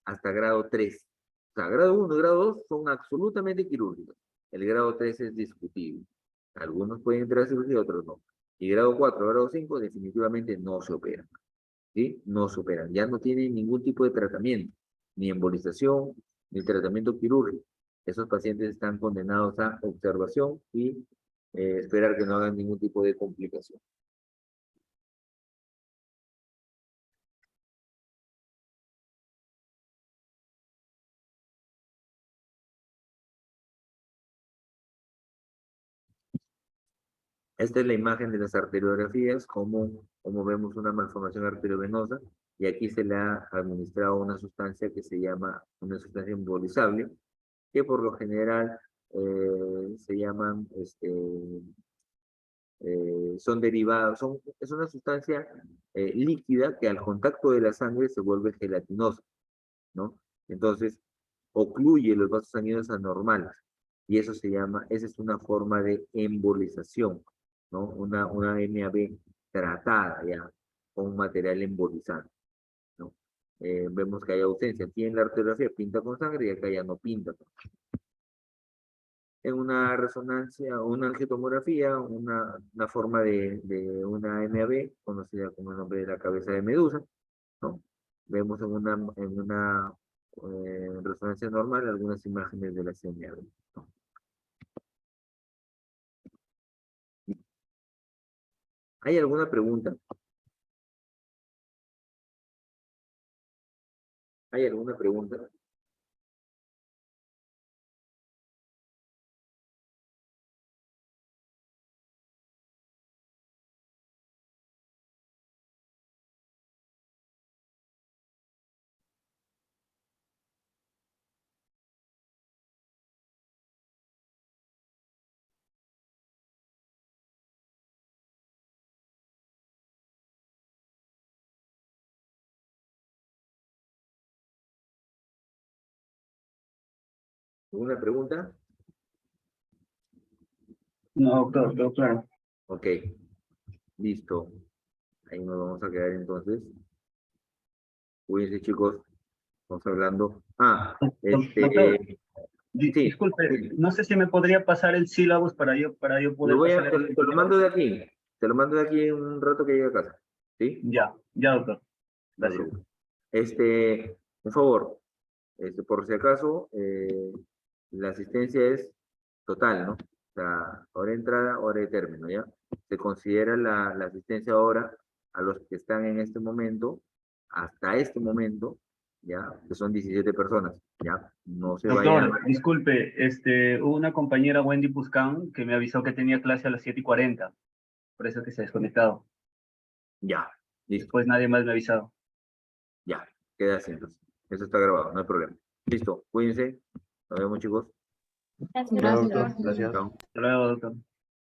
hasta grado 3. O sea, grado 1 y grado 2 son absolutamente quirúrgicos. El grado 3 es discutible. Algunos pueden entrar a cirugía, otros no. Y grado 4, grado 5 definitivamente no se operan. ¿Sí? No se operan. Ya no tienen ningún tipo de tratamiento, ni embolización, ni tratamiento quirúrgico. Esos pacientes están condenados a observación y esperar que no hagan ningún tipo de complicación. Esta es la imagen de las arteriografías, como vemos una malformación arteriovenosa, y aquí se le ha administrado una sustancia que se llama una sustancia embolizable, que por lo general se llaman, son derivados, es una sustancia líquida que al contacto de la sangre se vuelve gelatinosa, ¿no? Entonces, ocluye los vasos sanguíneos anormales, y eso esa es una forma de embolización, ¿no? Una MAB tratada ya con material embolizante, ¿no? vemos que hay ausencia. Aquí en la radiografía pinta con sangre y acá ya no pinta. En una resonancia, una angiotomografía, una forma de una MAB, conocida como el nombre de la cabeza de medusa, ¿no? Vemos en una resonancia normal algunas imágenes de la MAB, ¿no? ¿Hay alguna pregunta? ¿Hay alguna pregunta? ¿Alguna pregunta? No, doctor, todo claro. Ok, listo. Ahí nos vamos a quedar entonces. Cuídense, chicos. Estamos hablando. Doctor, Sí, disculpe, sí. no sé si me podría pasar el sílabus para yo Lo poder voy a, pasar te lo mando de aquí. Te lo mando de aquí en un rato que llegue a casa. ¿Sí? Ya, doctor. No te Gracias. preocupes. Un favor, por si acaso, la asistencia es total, ¿no? O sea, hora de entrada, hora de término, ¿ya? Se considera la asistencia ahora a los que están en este momento, hasta este momento, ¿ya? Que son 17 personas, ¿ya? No se vayan. Doctor, disculpe, hubo una compañera, Wendy Puscán, que me avisó que tenía clase a las 7:40, por eso que se ha desconectado. Ya, listo, Después nadie más me ha avisado. ya, queda así entonces. Eso está grabado, no hay problema. Listo, cuídense. Nos vemos, chicos. Bueno, doctor, gracias. Chao. Hasta luego, doctor.